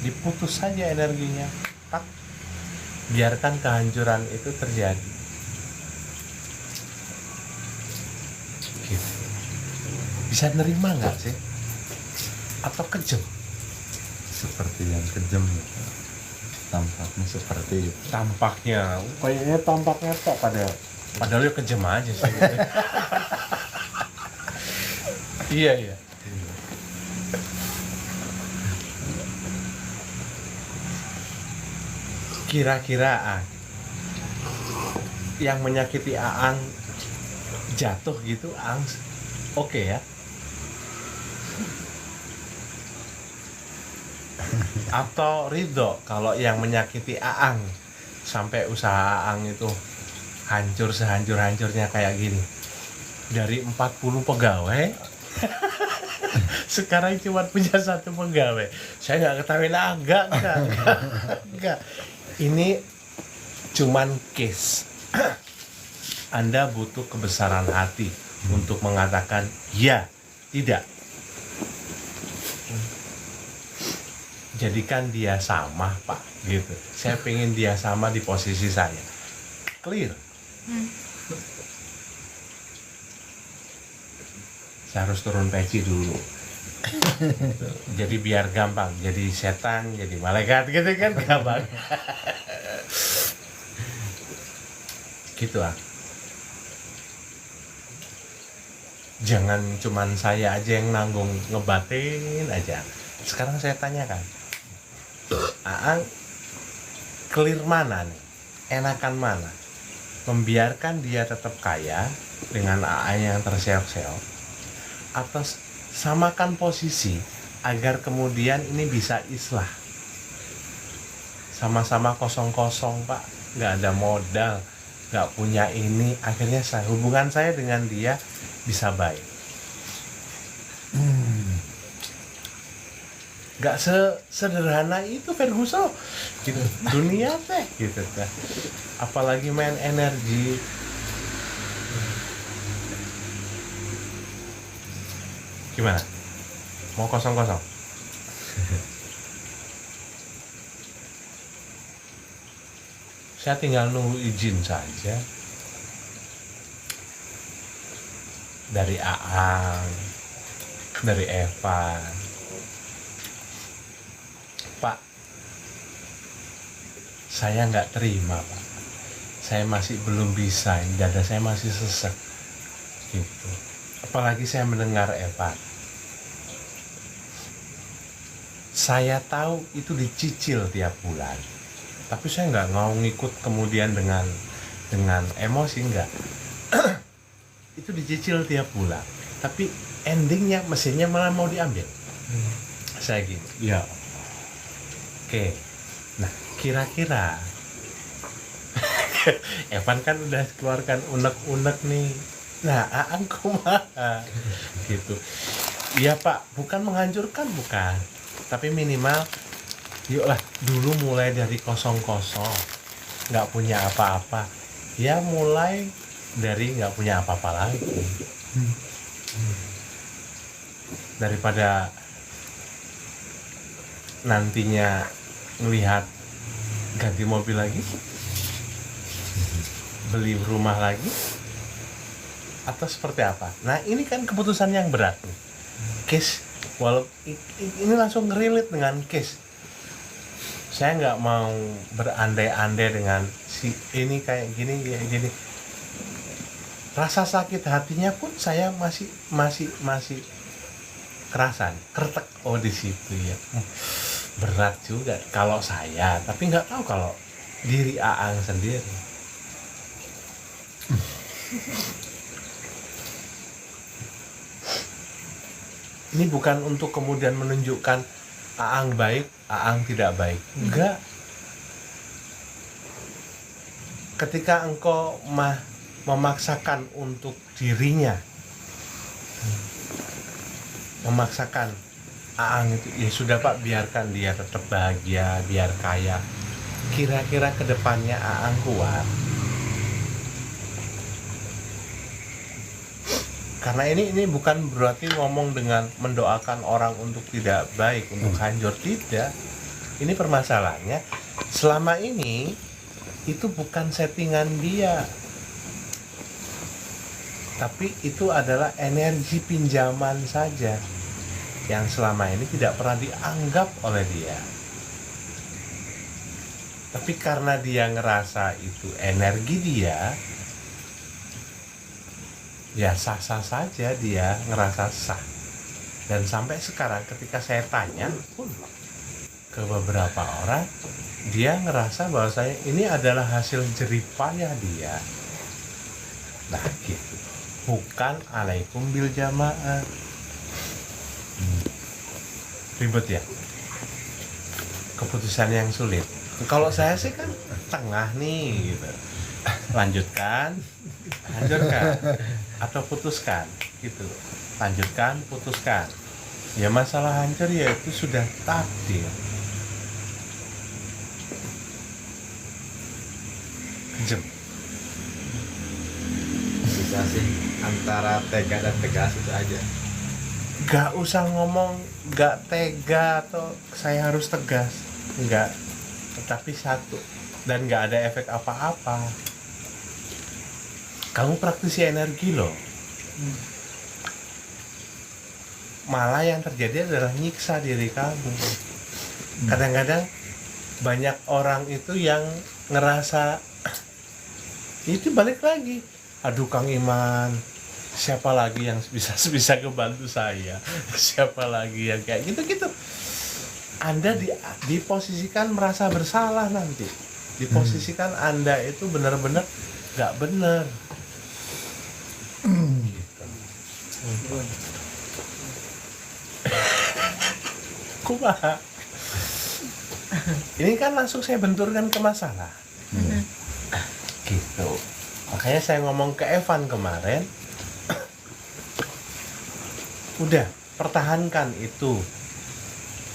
diputus saja energinya. Tak, biarkan kehancuran itu terjadi. Gitu. Bisa nerima nggak sih? Atau kejam? Seperti yang kejam, tampaknya seperti itu. Tampaknya, kayaknya tampaknya kok padahal ya kejam aja sih. Iya. Kira-kira yang menyakiti Aang jatuh gitu, Aang oke ya? Atau ridho kalau yang menyakiti Aang sampai usaha Aang itu hancur sehancur-hancurnya kayak gini? Dari 40 pegawai sekarang cuma punya 1 pegawai. Saya nggak ketahui lah, enggak. Ini cuman case. Anda butuh kebesaran hati untuk mengatakan ya, tidak. Jadikan dia sama, Pak, gitu. Saya pengen dia sama di posisi saya. Clear. Saya harus turun peci dulu. Jadi biar gampang, jadi setan, jadi malaikat gitu kan, gampang. Gitu ah. Jangan cuman saya aja yang nanggung, ngebatin aja. Sekarang saya tanyakan, Aang clear mana nih? Enakan mana? Membiarkan dia tetap kaya dengan Aang yang terseok-seok, atau samakan posisi agar kemudian ini bisa islah? Sama-sama kosong-kosong, Pak, nggak ada modal, nggak punya ini, akhirnya hubungan saya dengan dia bisa baik. Nggak sederhana itu, Ferguson, gitu. Dunia teh gitu teh, apalagi main energi. Gimana? Mau kosong-kosong? Saya tinggal nunggu izin saja dari Aang, dari Eva. Pak, saya nggak terima, Pak. Saya masih belum bisa, dada saya masih sesek gitu. Apalagi saya mendengar Eva. Saya tahu itu dicicil tiap bulan. tapi saya nggak mau ngikut kemudian dengan emosi, enggak. Itu dicicil tiap bulan, tapi endingnya mesinnya malah mau diambil. Saya gini, ya oke, nah kira-kira Evan kan udah keluarkan unek-unek nih, nah Aang kumaha gitu. Iya Pak, bukan menghancurkan, bukan, tapi minimal yuklah dulu mulai dari kosong-kosong, nggak punya apa-apa, ya mulai dari nggak punya apa-apa lagi. Daripada nantinya melihat ganti mobil lagi, beli rumah lagi, atau seperti apa. Nah ini kan keputusan yang berat nih. Case, ini langsung ngerilit dengan case. Saya nggak mau berandai-andai dengan si ini kayak gini. Rasa sakit hatinya pun saya masih kerasan, kretek. Oh di situ ya, berat juga kalau saya, tapi nggak tahu kalau diri Aang sendiri. Ini bukan untuk kemudian menunjukkan Aang baik, Aang tidak baik. Enggak. Ketika engkau memaksakan untuk dirinya, memaksakan Aang itu, ya sudah Pak, biarkan dia tetap bahagia, biar kaya. Kira-kira kedepannya Aang kuat. Karena ini bukan berarti ngomong dengan mendoakan orang untuk tidak baik, untuk hancur, tidak. Ini permasalahannya, selama ini itu bukan settingan dia, tapi itu adalah energi pinjaman saja yang selama ini tidak pernah dianggap oleh dia. Tapi karena dia ngerasa itu energi dia, ya sah-sah saja dia ngerasa sah. Dan sampai sekarang ketika saya tanya pun ke beberapa orang, dia ngerasa bahwa saya ini adalah hasil jeripayah dia. Nah gitu, bukan alaikum bil jamaah. Ribet ya, keputusan yang sulit. Kalau saya sih kan tengah nih gitu, lanjutkan, hancurkan, atau putuskan gitu. Lanjutkan, putuskan. Ya masalah hancur ya itu sudah takdir. Kejem. Bisa sih antara tega dan tegas itu aja. Gak usah ngomong gak tega atau saya harus tegas, enggak. Tetapi satu, dan gak ada efek apa-apa. Kamu praktisi energi loh. Malah yang terjadi adalah nyiksa diri kamu. Kadang-kadang banyak orang itu yang ngerasa itu balik lagi, aduh Kang Iman, siapa lagi yang bisa ngebantu saya, siapa lagi yang kayak gitu. Anda diposisikan merasa bersalah nanti, diposisikan Anda itu benar-benar nggak benar. Gitu. Kumaha? Ini kan langsung saya benturkan ke masalah. Gitu. Makanya saya ngomong ke Evan kemarin, udah pertahankan itu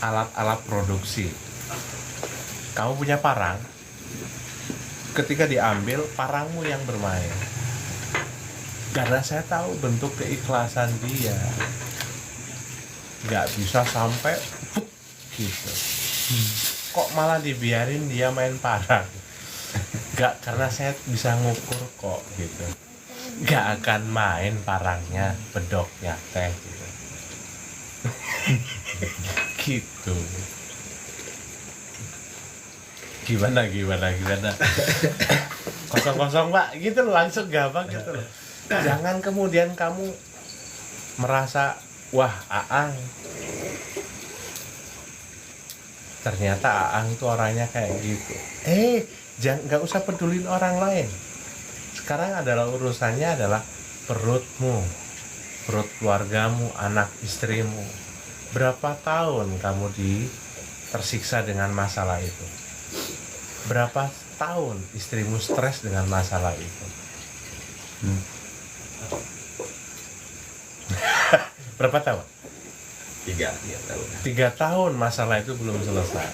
alat-alat produksi. Kamu punya parang, ketika diambil parangmu yang bermain. Karena saya tahu bentuk keikhlasan dia, nggak bisa sampai gitu. Kok malah dibiarin dia main parang? Nggak, karena saya bisa ngukur kok gitu. Nggak akan main parangnya, bedoknya teh gitu. Gitu. Gimana kosong Pak gitu loh, langsung gampang gitu loh. Jangan kemudian kamu merasa wah Aang ternyata Aang tuh orangnya kayak gitu. Jangan, nggak usah pedulin orang lain. Sekarang adalah urusannya adalah perutmu, perut keluargamu, anak istrimu. Berapa tahun kamu tersiksa dengan masalah itu? Berapa tahun istrimu stres dengan masalah itu? Berapa tahun? 3 tahun. 3 tahun masalah itu belum selesai.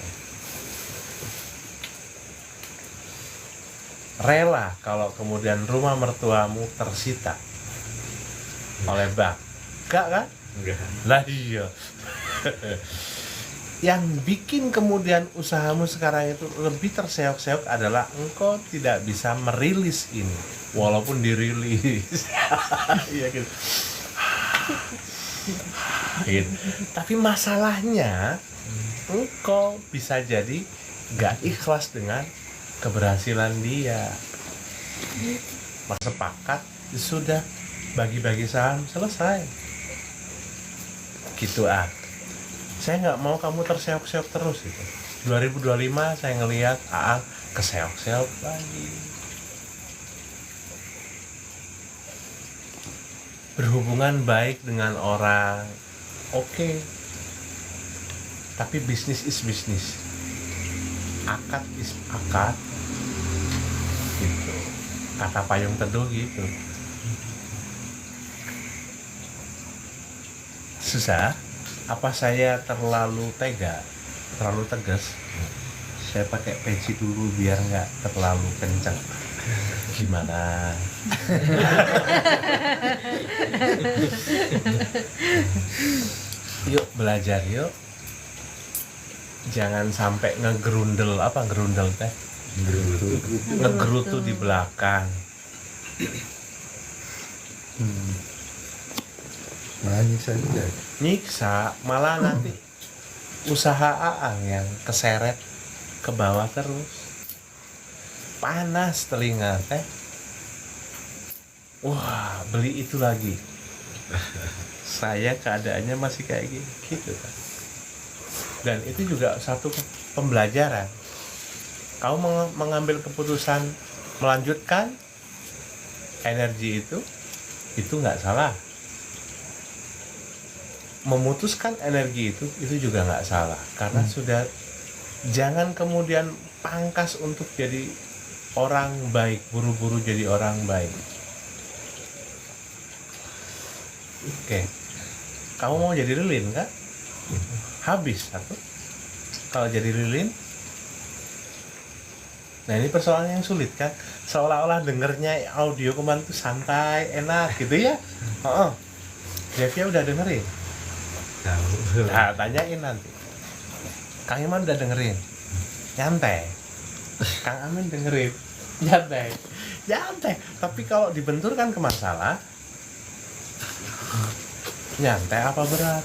Rela kalau kemudian rumah mertuamu tersita oleh bank? Enggak kan? Enggak. Lah iya. Yang bikin kemudian usahamu sekarang itu lebih terseok-seok adalah engkau tidak bisa merilis ini, walaupun dirilis. Iya gitu. Gitu. Tapi masalahnya engkau bisa jadi gak ikhlas dengan keberhasilan dia. Mas sepakat, sudah bagi-bagi saham, selesai. Gitu saya nggak mau kamu terseok-seok terus itu. 2025 saya ngelihat Aang keseok-seok lagi. Berhubungan baik dengan orang, oke. Tapi bisnis is bisnis. Akad is akad. Gitu. Kata Payung Teduh gitu. Susah. Apa saya terlalu tega, terlalu tegas? Saya pakai peci dulu biar nggak terlalu kencang. Gimana? Yuk belajar yuk. Jangan sampai ngegerundel, apa gerundel teh? Ngegerutu di belakang. Malah nyiksa juga. Nyiksa, malah nanti usaha Aang yang keseret ke bawah terus. Panas telinga teh. Wah, beli itu lagi. Saya keadaannya masih kayak gitu kan. Dan itu juga satu pembelajaran. Kamu mengambil keputusan melanjutkan energi itu nggak salah. Memutuskan energi itu juga nggak salah, karena sudah. Jangan kemudian pangkas untuk jadi orang baik, buru-buru jadi orang baik. Oke, kamu mau jadi lilin kan? Habis satu. Kalau jadi lilin, nah ini persoalan yang sulit kan? Seolah-olah dengernya audio kemarin tuh santai, enak gitu ya. Devia udah dengerin. Nah, tanyain nanti. Kang Iman udah dengerin, nyantai. Kang Amin dengerin, nyantai. Tapi kalau dibenturkan ke masalah, nyantai apa berat?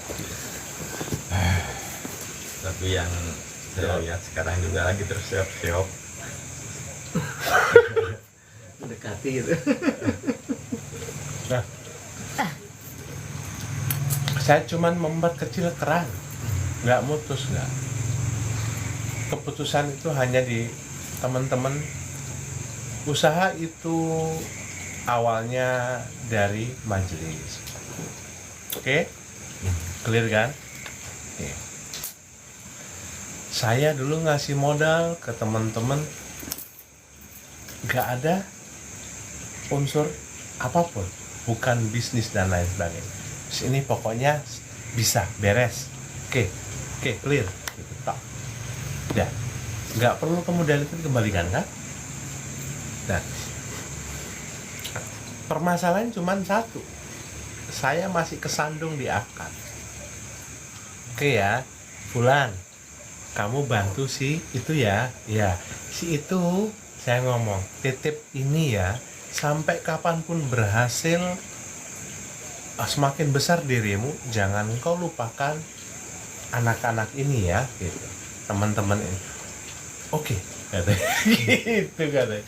Tapi yang saya lihat sekarang juga lagi terseok-seok. Mendekati gitu. Nah, saya cuman memperkecil keran, nggak mutus nggak. Keputusan itu hanya di teman-teman. Usaha itu awalnya dari majelis. Oke? Clear kan? Oke. Saya dulu ngasih modal ke teman-teman, nggak ada unsur apapun, bukan bisnis dan lain sebagainya. Ini pokoknya bisa beres. Oke, clear. Gitu, tak. Ya, nggak perlu kemudian itu dikembalikan kan? Nah, permasalahan cuma satu. Saya masih kesandung di akad. Oke ya, Fulan, kamu bantu si itu ya. Ya, si itu saya ngomong titip ini ya, sampai kapanpun berhasil. Semakin besar dirimu, jangan kau lupakan anak-anak ini ya, gitu. Teman-teman ini. Oke, katanya. Gitu katanya.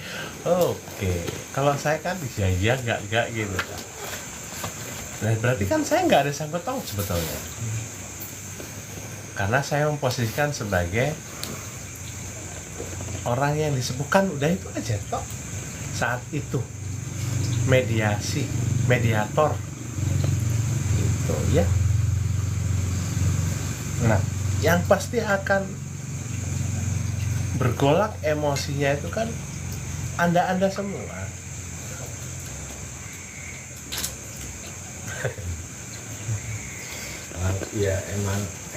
Oke. Kalau saya kan ya enggak gitu. Nah, berarti kan saya nggak ada sangkut paut sebetulnya. Karena saya memposisikan sebagai orang yang disembuhkan, udah itu aja toh. Saat itu mediasi, mediator itu ya. Nah, yang pasti akan bergolak emosinya itu kan anda semua. Iya,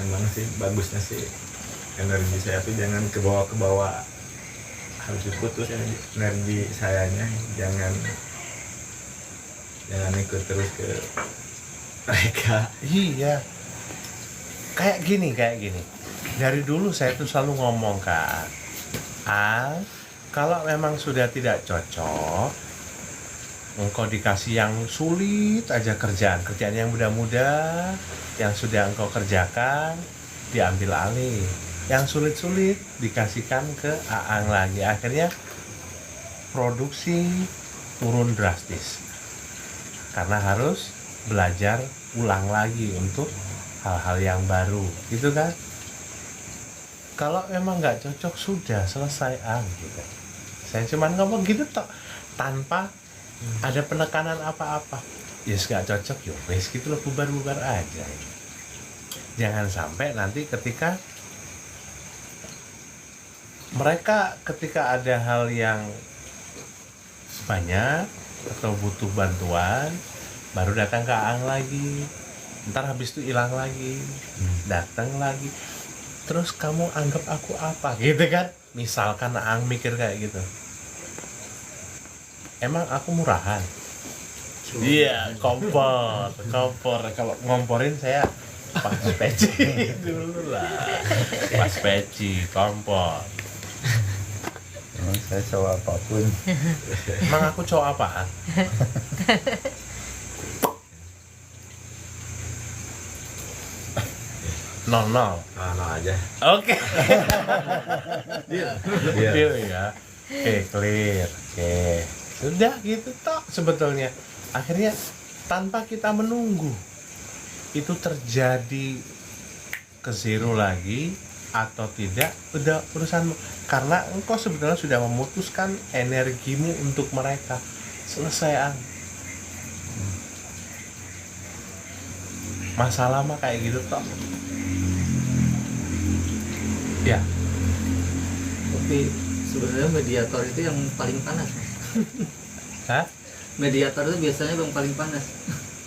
emang sih bagusnya sih energi saya tuh jangan ke bawah, harus diputus energi sayanya, jangan ikut terus ke mereka. Iya, kayak gini. Dari dulu saya tuh selalu ngomong kan, kalau memang sudah tidak cocok, engkau dikasih yang sulit aja kerjaan yang mudah-mudah, yang sudah engkau kerjakan diambil alih, yang sulit-sulit dikasihkan ke Aang lagi. Akhirnya produksi turun drastis karena harus belajar ulang lagi untuk hal-hal yang baru, gitu kan. Kalau memang nggak cocok, sudah selesai gitu. Saya cuman ngomong gitu toh, tanpa ada penekanan apa-apa. Yes, nggak cocok, yo wes gitu loh, bubar aja. Jangan sampai nanti ketika ada hal yang banyak atau butuh bantuan, baru datang ke Aang lagi. Ntar habis itu hilang lagi, datang lagi. Terus kamu anggap aku apa? Gitu kan? Misalkan Aang mikir kayak gitu. Emang aku murahan? Iya, kompor. Kalau ngomporin saya pas peci dulu lah. Pas peci, kompor. Emang saya cowok apapun. Emang aku cowok apaan? Nol aja. Oke. Deal ya. Oke, clear. Oke. Sudah gitu toh sebetulnya. Akhirnya tanpa kita menunggu itu terjadi ke zero lagi atau tidak, udah urusanmu. Karena engkau sebetulnya sudah memutuskan energimu untuk mereka. Selesai, Ang. Masalah mah kayak gitu toh. Ya. Tapi sebenarnya mediator itu yang paling panas, Mas. Hah? Mediator itu biasanya yang paling panas.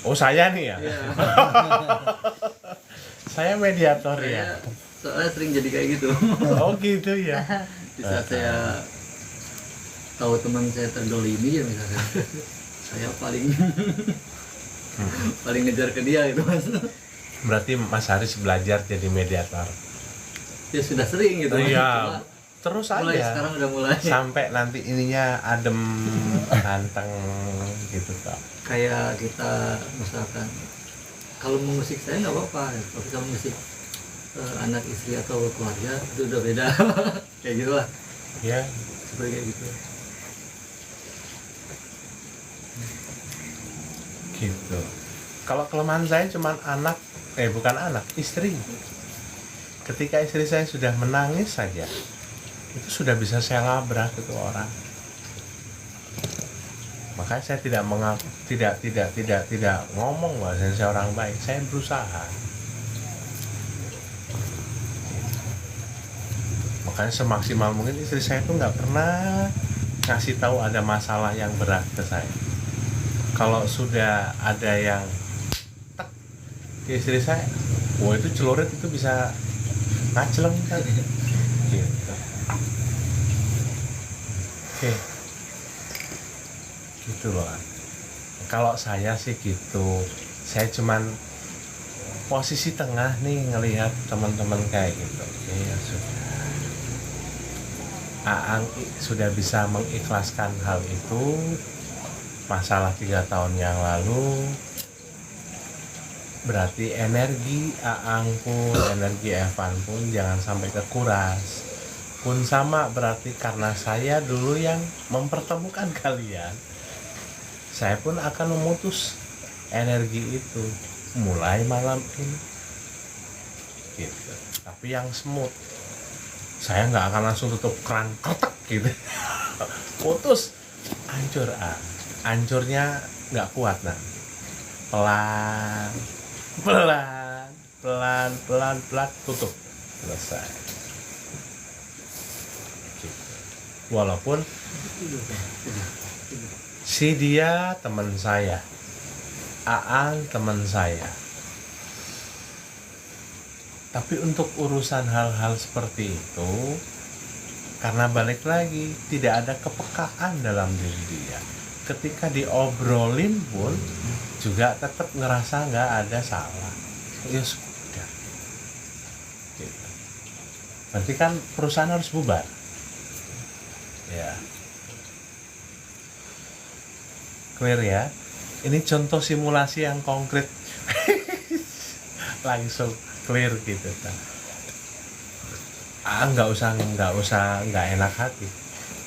Oh, saya nih ya? Iya. Saya mediator ya? Soalnya sering jadi kayak gitu. Oh gitu ya? Di saat saya tahu teman saya terdolimi ya misalkan, saya paling ngejar ke dia itu, Mas. Berarti Mas Haris belajar jadi mediator? Ya sudah sering gitu, Mas. Iya. Cuma Terus mulai aja sekarang udah mulai sampai nanti ininya adem, ganteng gitu kok. kayak kita misalkan kalau mengusik saya nggak apa-apa, tapi kalau musik anak istri atau keluarga itu udah beda. Kayak gitu lah, Ya, seperti kayak gitu. gitu. Kalau kelemahan saya cuman bukan anak, istri. Ketika istri saya sudah menangis saja, itu sudah bisa saya labrak itu orang. Makanya saya tidak ngomong bahwa saya orang baik. Saya berusaha. Makanya semaksimal mungkin istri saya itu nggak pernah ngasih tahu ada masalah yang berat ke saya. Kalau sudah ada yang tek ke istri saya, wah itu celurit itu bisa ngacleng kan. Gitu. Oke. Gitu loh. Kalau saya sih gitu. Saya cuman posisi tengah nih ngelihat teman-teman kayak gitu. Oke, ya sudah. Aang sudah bisa mengikhlaskan hal itu. Masalah 3 tahun yang lalu, berarti energi Aang pun, energi Evan pun jangan sampai kekuras. Pun sama berarti karena saya dulu yang mempertemukan kalian, saya pun akan memutus energi itu mulai malam ini. Gitu. tapi yang smooth. Saya nggak akan langsung tutup keran kretek gitu. Putus, hancur. Hancurnya nggak kuat. Nah, pelan tutup, selesai. Gitu. Walaupun si dia teman saya, Aang teman saya, tapi untuk urusan hal-hal seperti itu, karena balik lagi tidak ada kepekaan dalam diri dia, ketika diobrolin pun juga tetap ngerasa nggak ada salah. Ya sudah gitu. Berarti kan perusahaan harus bubar ya. Clear ya. Ini contoh simulasi yang konkret. Langsung clear gitu kan. Nggak usah nggak enak hati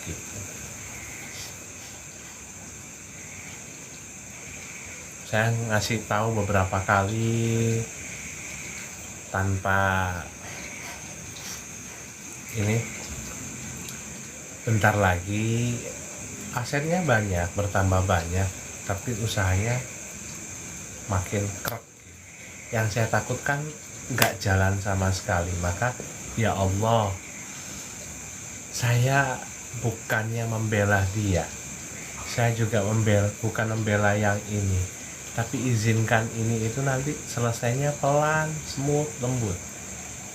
gitu. Saya ngasih tahu beberapa kali tanpa ini, bentar lagi asetnya banyak, bertambah banyak, tapi usahanya makin krek. Yang saya takutkan nggak jalan sama sekali. Maka ya Allah, saya bukannya membela dia, saya juga bukan membela yang ini, tapi izinkan ini itu nanti selesainya pelan, smooth, lembut.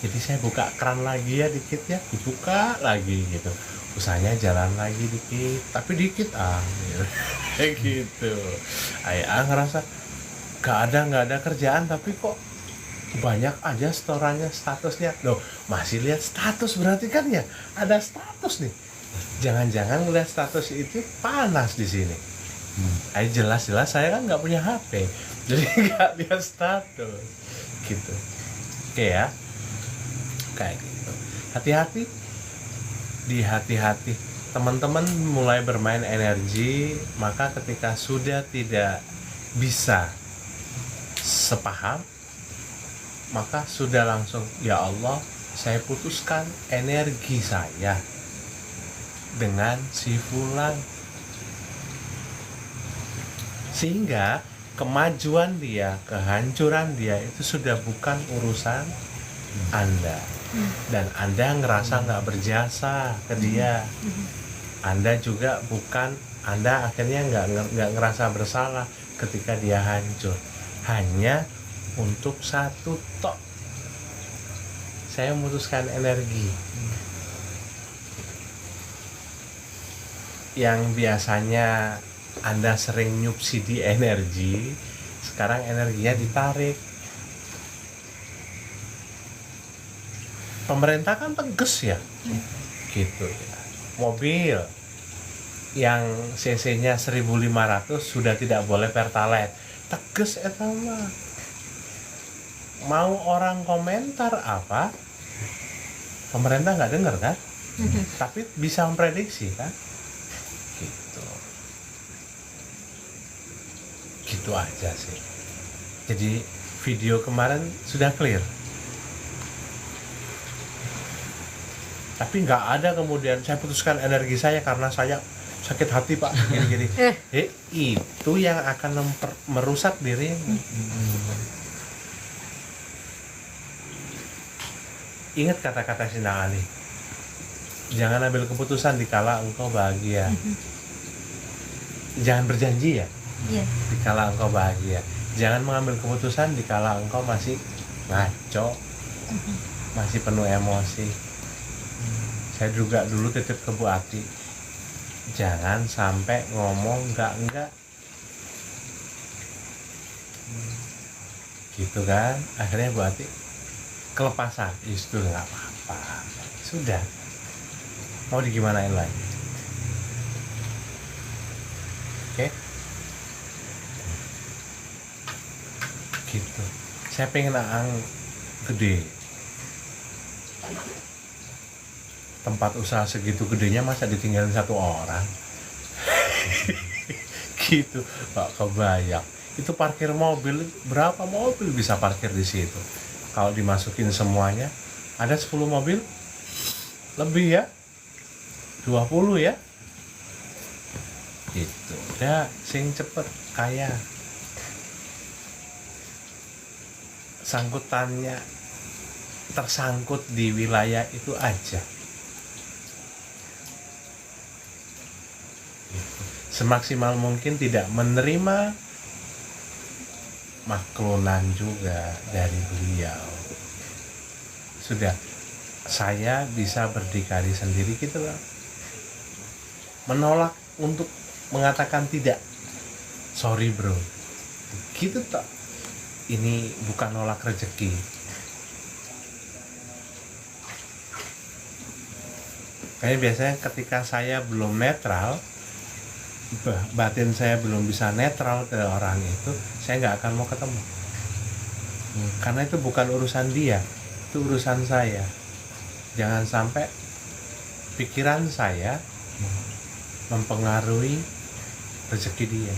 Jadi saya buka keran lagi ya dikit ya, dibuka lagi gitu, usahanya jalan lagi dikit, tapi dikit gitu. Kayak gitu. Ngerasa nggak ada kerjaan, tapi kok banyak aja setorannya, statusnya. Loh, masih lihat status, berarti kan ya ada status nih. Jangan-jangan ngeliat status itu panas di sini. Jelas-jelas saya kan nggak punya HP, jadi nggak lihat status gitu. Oke ya, kayak gitu. Hati-hati teman-teman mulai bermain energi. Maka ketika sudah tidak bisa sepaham, maka sudah langsung, ya Allah, saya putuskan energi saya dengan si fulan, sehingga kemajuan dia, kehancuran dia itu sudah bukan urusan Anda. Dan Anda ngerasa nggak berjasa ke dia. Anda juga Anda akhirnya nggak ngerasa bersalah ketika dia hancur. Hanya untuk satu tok, saya memutuskan energi. Yang biasanya Anda sering nyubsidi energi, sekarang energinya ditarik. Pemerintah kan tegas ya, gitu ya. Mobil yang cc-nya 1500 sudah tidak boleh pertalite, tegas eta mah. Mau orang komentar apa, pemerintah nggak dengar kan, tapi bisa memprediksi kan, gitu aja sih. Jadi video kemarin sudah clear, tapi nggak ada kemudian saya putuskan energi saya karena saya sakit hati Pak, gini-gini. Itu yang akan merusak diri. Ingat kata-kata Sinang Ali, jangan ambil keputusan dikala engkau bahagia. Jangan berjanji ya, dikala engkau bahagia. Jangan mengambil keputusan dikala engkau masih ngaco, masih penuh emosi. Saya juga dulu titip ke Bu Ati, jangan sampai ngomong enggak gitu kan. Akhirnya Bu Ati kelepasan, itu nggak apa-apa, sudah, mau digimanain lagi. Oke? Gitu. Saya pengen Aang gede. Tempat usaha segitu gedenya masa ditinggalin satu orang. Gitu, Pak, kebayang. Itu parkir mobil, berapa mobil bisa parkir di situ? Kalau dimasukin semuanya, ada 10 mobil lebih ya, 20 ya, gitu. Udah sing cepet kaya, sangkutannya tersangkut di wilayah itu aja. Semaksimal mungkin tidak menerima maklunan juga dari beliau. Sudah, saya bisa berdikari sendiri gitu loh. Menolak untuk mengatakan tidak. Sorry bro. Gitu tak. Ini bukan nolak rezeki. Kayaknya biasanya ketika saya belum netral, batin saya belum bisa netral ke orang itu, saya nggak akan mau ketemu. Karena itu bukan urusan dia, itu urusan saya. Jangan sampai pikiran saya mempengaruhi rezeki dia.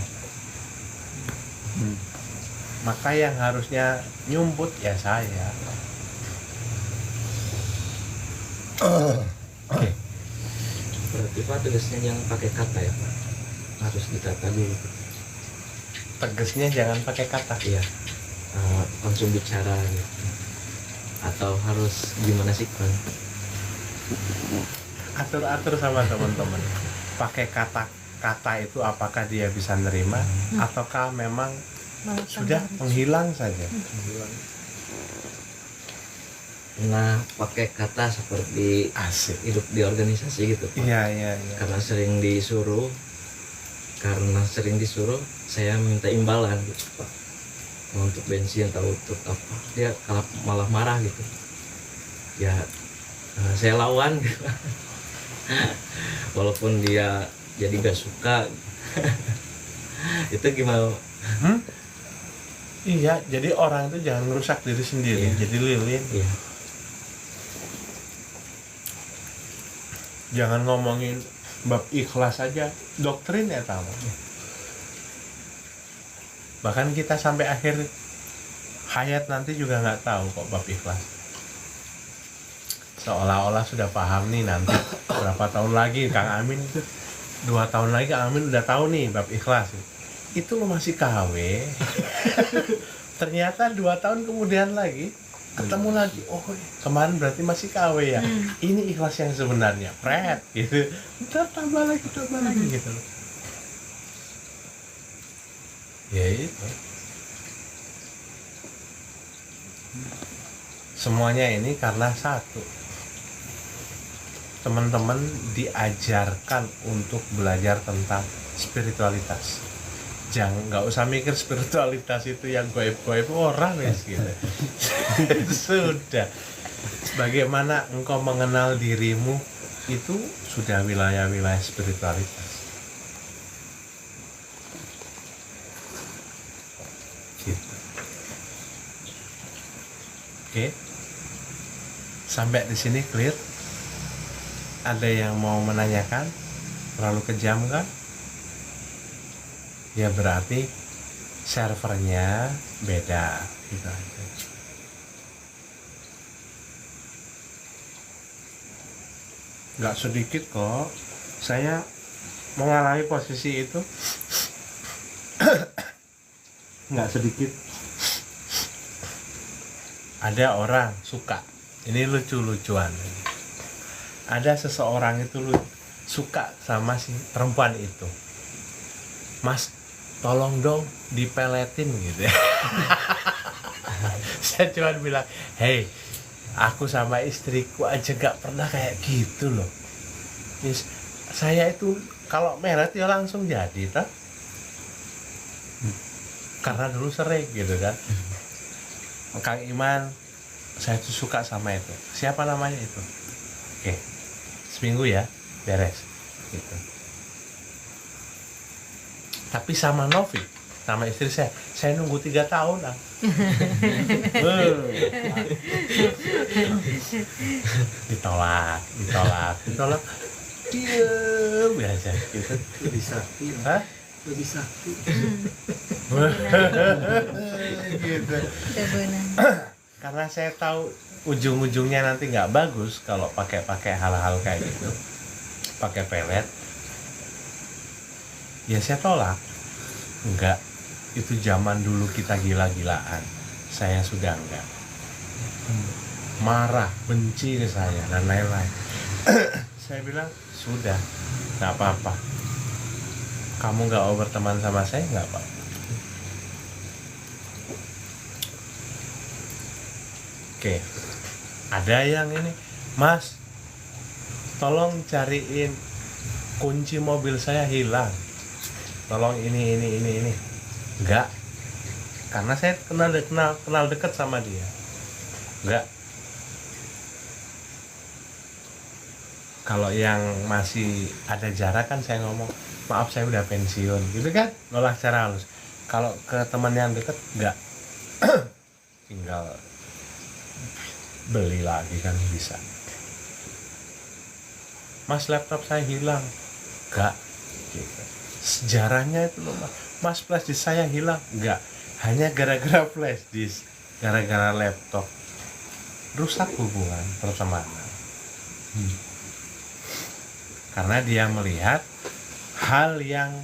Maka yang harusnya nyumput ya saya. Oke. Berarti Pak tegasnya jangan pakai kata ya Pak, harus ditata dulu. Tegasnya jangan pakai kata. Iya, langsung bicara gitu. Atau harus gimana sih Pak? Atur-atur sama teman-teman. Pakai kata-kata itu apakah dia bisa nerima ataukah memang Malah sudah tambah. menghilang saja. Nah, pakai kata seperti Asik. hidup di organisasi gitu Pak. Iya. Karena sering disuruh, saya minta imbalan gitu Pak. Untuk bensin atau untuk apa, dia malah marah gitu. Ya, saya lawan gitu. Walaupun dia jadi gak suka. Itu gimana? Iya, jadi orang itu jangan merusak diri sendiri, Iya. jadi lilin. Iya. Jangan ngomongin bab ikhlas aja, doktrin ya tahu. Bahkan kita sampai akhir hayat nanti juga nggak tahu kok bab ikhlas. Seolah-olah sudah paham nih nanti berapa tahun lagi Kang Amin itu 2 tahun lagi Kang Amin udah tahu nih bab ikhlas. Itu lo masih KW. Ternyata 2 tahun kemudian lagi ketemu lagi, oh kemarin berarti masih KW ya. Ini ikhlas yang sebenarnya, pret gitu. Ntar tambah lagi gitu loh. Ya itu. Semuanya ini karena satu. Teman-teman diajarkan untuk belajar tentang spiritualitas. Jangan, nggak usah mikir spiritualitas itu yang goib-goib orang ya gitu. Sudah. Bagaimana engkau mengenal dirimu itu sudah wilayah-wilayah spiritualitas. Gitu. Oke. Sampai di sini clear? Ada yang mau menanyakan? Terlalu kejam kan? Ya berarti servernya beda gitu aja. Nggak sedikit kok saya mengalami posisi itu. Nggak sedikit. Ada orang suka, ini lucu-lucuan. Ada seseorang itu suka sama si perempuan itu. Mas, tolong dong dipeletin gitu ya. Saya cuma bilang, hey, aku sama istriku aja gak pernah kayak gitu loh. Saya itu kalau melet ya langsung jadi toh. Karena dulu sering gitu kan. Kang Iman, saya tuh suka sama itu. Siapa namanya itu? Oke, seminggu ya, beres gitu. Tapi sama Novi, sama istri saya nunggu 3 tahun lah. ditolak. Diem biasa gitu. Lebih sakti. Hah? Lebih sakti. Gitu. Benar. karena saya tahu ujung-ujungnya nanti nggak bagus kalau pakai hal-hal kayak gitu, pakai pelet, ya saya tolak. Enggak, itu zaman dulu kita gila-gilaan, saya sudah enggak. Marah, benci ke saya dan lain-lain. Saya bilang sudah, nggak apa-apa, kamu nggak mau berteman sama saya nggak apa-apa. Oke, ada yang ini, Mas, tolong cariin kunci mobil saya hilang, tolong ini. Enggak, karena saya kenal dekat sama dia. Enggak. Kalau yang masih ada jarak kan saya ngomong, maaf saya udah pensiun, gitu kan, nolak secara halus. Kalau ke teman yang dekat enggak. Tinggal beli lagi kan bisa. Mas, laptop saya hilang. Enggak, gitu. Sejarahnya itu loh, Mas, flash disk saya hilang. Enggak, hanya gara-gara flash disk, gara-gara laptop rusak hubungan pertemanan. Karena dia melihat hal yang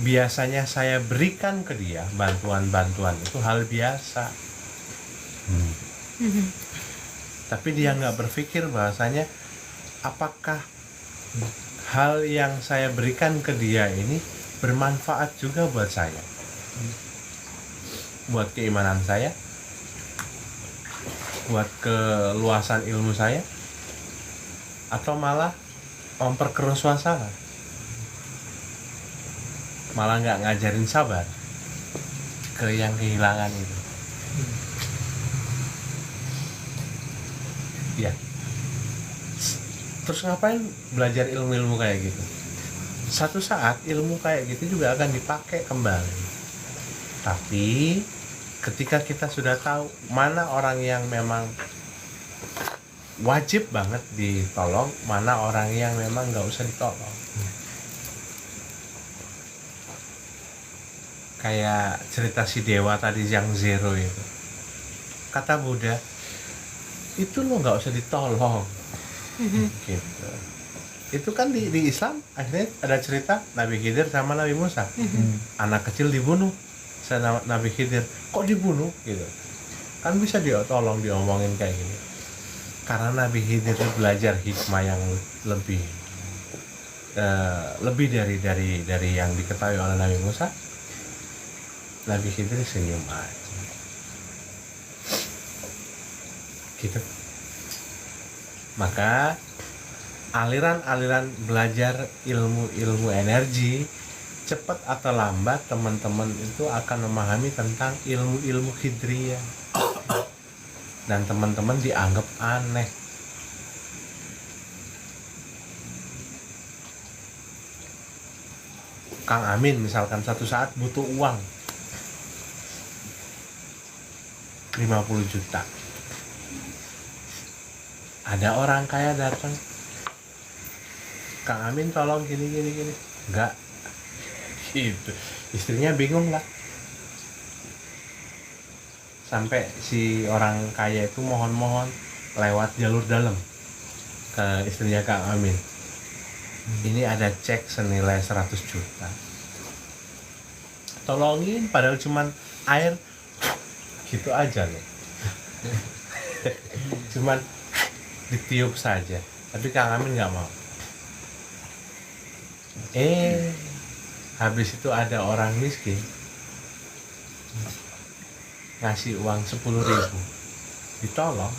biasanya saya berikan ke dia, bantuan-bantuan itu hal biasa. Tapi dia nggak berpikir bahwasanya apakah hal yang saya berikan ke dia ini bermanfaat juga buat saya, buat keimanan saya, buat keluasan ilmu saya, atau malah memperkeruh suasana, malah nggak ngajarin sabar ke yang kehilangan itu. Ya, terus ngapain belajar ilmu-ilmu kayak gitu? Satu saat ilmu kayak gitu juga akan dipakai kembali. Tapi ketika kita sudah tahu mana orang yang memang wajib banget ditolong, mana orang yang memang nggak usah ditolong. Kayak cerita si dewa tadi yang zero itu, kata Buddha, itu lo nggak usah ditolong. Gitu. Itu kan di Islam akhirnya ada cerita Nabi Khidir sama Nabi Musa. Anak kecil dibunuh sama Nabi Khidir, kok dibunuh gitu kan, bisa dia tolong, diomongin kayak gini. Karena Nabi Khidir itu belajar hikmah yang lebih dari yang diketahui oleh Nabi Musa. Nabi Khidir senyum aja gitu. Maka aliran-aliran belajar ilmu energi, cepat atau lambat teman-teman itu akan memahami tentang ilmu-ilmu khidriyah, dan teman-teman dianggap aneh. Kang Amin misalkan satu saat butuh uang 50 juta. Ada orang kaya datang, Kang Amin tolong gini. Enggak. Gitu. Istrinya bingung lah. Sampai si orang kaya itu mohon-mohon lewat jalur dalam ke istrinya Kang Amin. Ini ada cek senilai 100 juta. Tolongin, padahal cuman air gitu aja loh. Cuman ditiup saja, tapi Kang Amin nggak mau. Habis itu ada orang miskin ngasih uang 10.000, ditolong.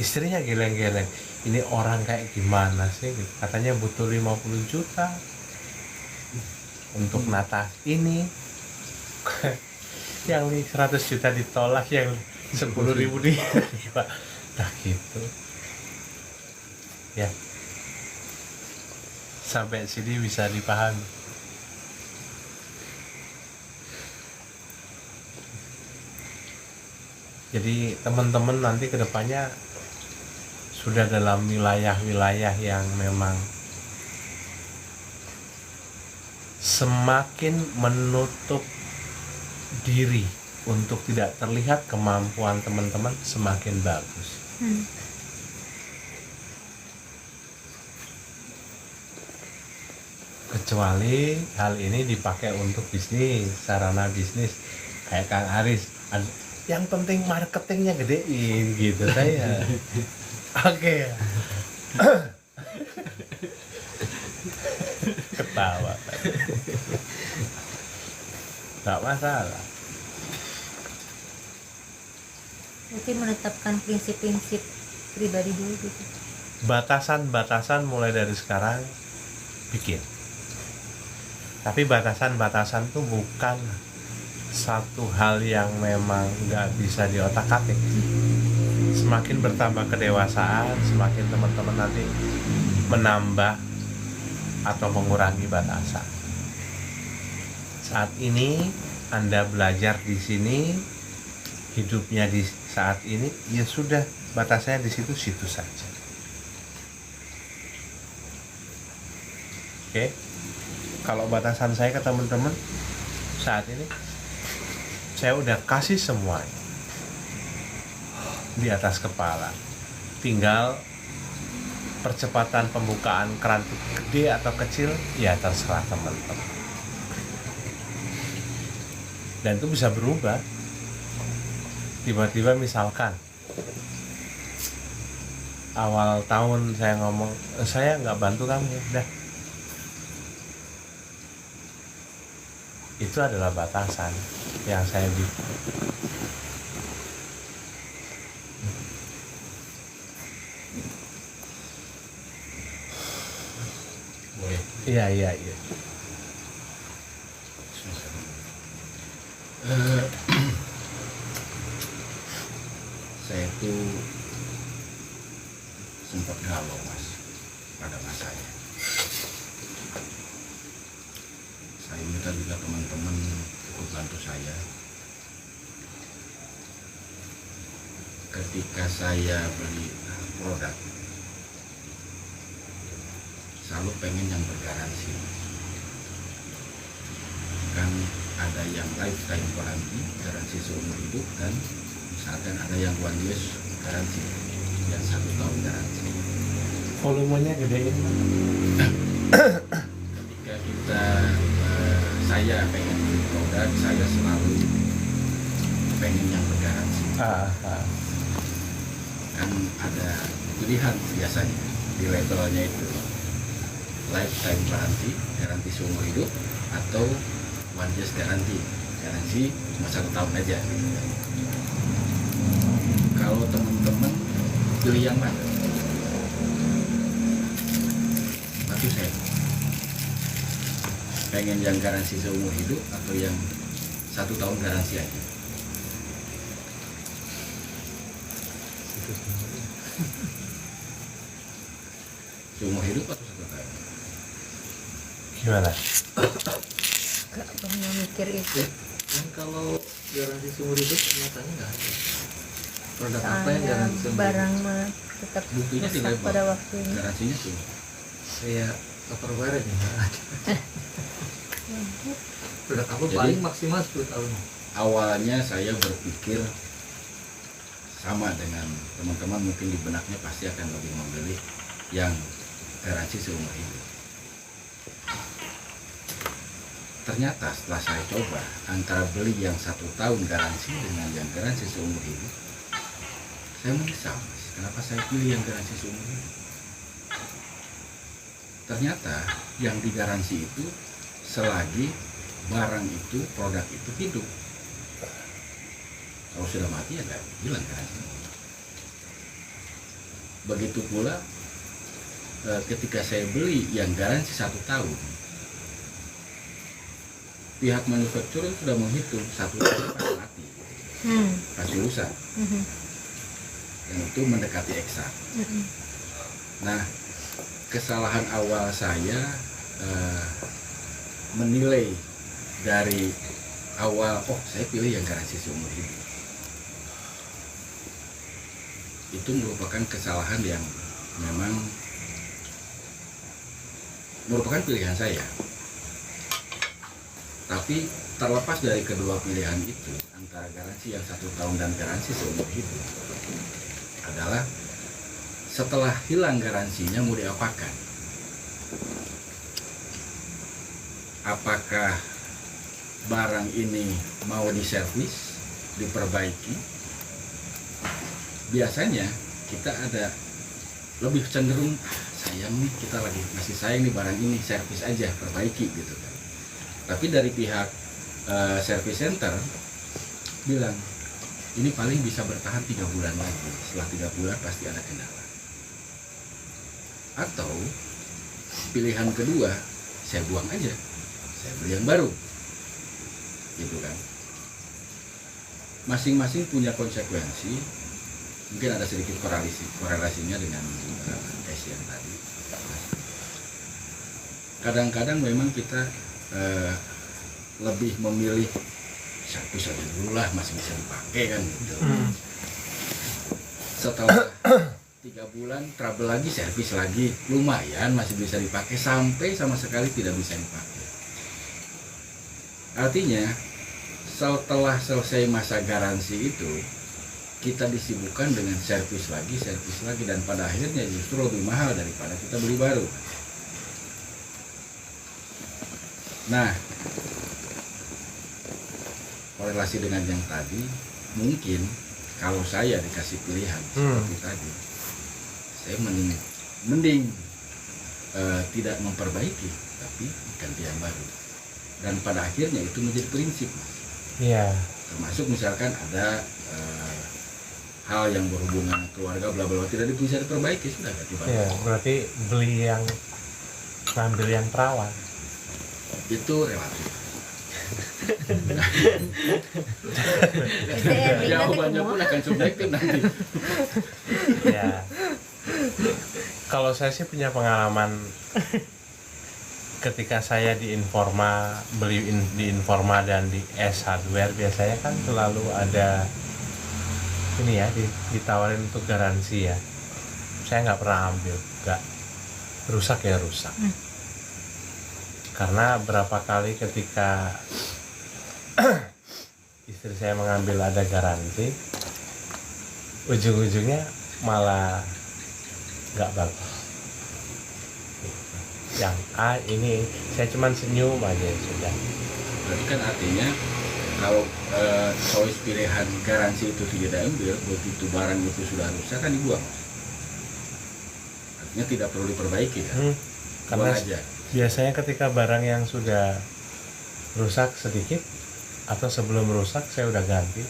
Istrinya geleng-geleng, ini orang kayak gimana sih? Katanya butuh 50 juta untuk nata ini. Yang 100 juta ditolak, yang 10.000 dia. Nah gitu ya, sampai sini bisa dipahami. Jadi teman-teman nanti kedepannya sudah dalam wilayah-wilayah yang memang semakin menutup diri untuk tidak terlihat kemampuan teman-teman semakin bagus. Kecuali hal ini dipakai untuk bisnis, sarana bisnis kayak Kang Aris. Yang penting marketingnya gedein gitu saya. Oke. Ketawa. Gak masalah. Mungkin menetapkan prinsip-prinsip pribadi dulu gitu. Batasan-batasan mulai dari sekarang bikin. Tapi batasan-batasan tuh bukan satu hal yang memang nggak bisa diotak-atik. Semakin bertambah kedewasaan, semakin teman-teman nanti menambah atau mengurangi batasan. Saat ini Anda belajar di sini, hidupnya di saat ini, ya sudah, batasnya di situ-situ saja. Oke? Kalau batasan saya ke teman-teman saat ini, saya udah kasih semuanya di atas kepala. Tinggal percepatan pembukaan keran gede atau kecil, ya terserah teman-teman. Dan itu bisa berubah. Tiba-tiba misalkan awal tahun saya ngomong, saya nggak bantu kamu, udah. Itu adalah batasan yang saya bikin. Boleh. Iya. Saya itu sempat galau mas pada masanya. Saya minta juga teman-teman ikut bantu saya. Ketika saya beli produk, selalu pengen yang bergaransi. Kan ada yang lifetime garansi, garansi seumur hidup, dan misalkan ada yang 1 year garansi, yang 1 tahun garansi. Volumenya gedein. Ketika kita saya pengen beli produk, saya selalu pengen yang bergaransi. Kan ada pilihan biasanya di labelnya itu, lifetime garansi seumur hidup, atau 1 year garansi cuma 1 tahun aja. Kalau teman-teman pilih yang mana? Bantu saya. Pengen yang garansi seumur hidup atau yang 1 tahun garansi aja? Seumur hidup atau 1 tahun? Gimana? Gak pernah mikir itu. Kan kalau garansi seumur hidup nyatanya nggak ada. Produk apa yang Soalnya garansi seumur hidup? barang mah tetap Buktinya di rusak label. pada waktunya. Garansinya tuh Kayak Tupperware aja nggak ada. Produk apa Jadi- paling maksimal 10 tahun. awalnya saya berpikir sama dengan teman-teman, mungkin di benaknya pasti akan lebih memilih yang garansi seumur hidup. Ternyata setelah saya coba antara beli yang 1 tahun garansi dengan yang garansi seumur hidup, saya menyesal, Mas. Kenapa saya pilih yang garansi seumur hidup? Ternyata yang digaransi itu selagi barang itu, produk itu hidup. Kalau sudah mati ya nggak hilang garansi. Begitu pula ketika saya beli yang garansi 1 tahun, pihak manufaktur sudah menghitung 1 tahun pasti mati, pasti rusak, dan itu mendekati eksak. Nah, kesalahan awal saya menilai dari awal, oh saya pilih yang garansi seumur hidup. Itu merupakan kesalahan yang memang merupakan pilihan saya. Tapi terlepas dari kedua pilihan itu, antara garansi yang 1 tahun dan garansi seumur hidup adalah setelah hilang garansinya mau diapakan? Apakah barang ini mau diservis, diperbaiki? Biasanya kita ada lebih cenderung sayang nih, kita lagi masih sayang nih barang ini, servis aja, perbaiki gitu kan. Tapi dari pihak service center bilang ini paling bisa bertahan 3 bulan lagi, setelah 3 bulan pasti ada kendala. Atau pilihan kedua, saya buang aja, saya beli yang baru gitu kan. Masing-masing punya konsekuensi. Mungkin ada sedikit korelasinya dengan tes yang tadi. Kadang-kadang memang kita lebih memilih servis aja dulu lah, masih bisa dipakai kan gitu. Setelah 3 bulan trouble lagi, servis lagi, lumayan masih bisa dipakai, sampai sama sekali tidak bisa dipakai. Artinya setelah selesai masa garansi itu, kita disibukkan dengan servis lagi, dan pada akhirnya justru lebih mahal daripada kita beli baru. Nah, korelasi dengan yang tadi, mungkin kalau saya dikasih pilihan seperti tadi, saya mending tidak memperbaiki, tapi ganti yang baru. Dan pada akhirnya itu menjadi prinsip, Mas. Iya. Termasuk misalkan ada hal yang berhubungan keluarga bla bla tidak bisa diperbaiki, sudah ganti baru. Iya, berarti beli yang ngambil yang perawan. Itu relatif. Saya Jawabannya pun akan subjektif nanti. Ya. Kalau saya sih punya pengalaman ketika saya di Informa, di Informa dan di S Hardware, biasanya kan selalu ada ini ya, ditawarin untuk garansi ya. Saya nggak pernah ambil, nggak, rusak ya rusak. Karena berapa kali ketika istri saya mengambil ada garansi, ujung-ujungnya malah nggak bagus. Yang ini saya cuman senyum aja sudah. Berarti kan artinya kalau choice pilihan garansi itu tidak diambil, begitu barang itu sudah rusak kan dibuang. Artinya tidak perlu diperbaiki kan? Karena Buang aja. biasanya ketika barang yang sudah rusak sedikit atau sebelum rusak saya udah ganti.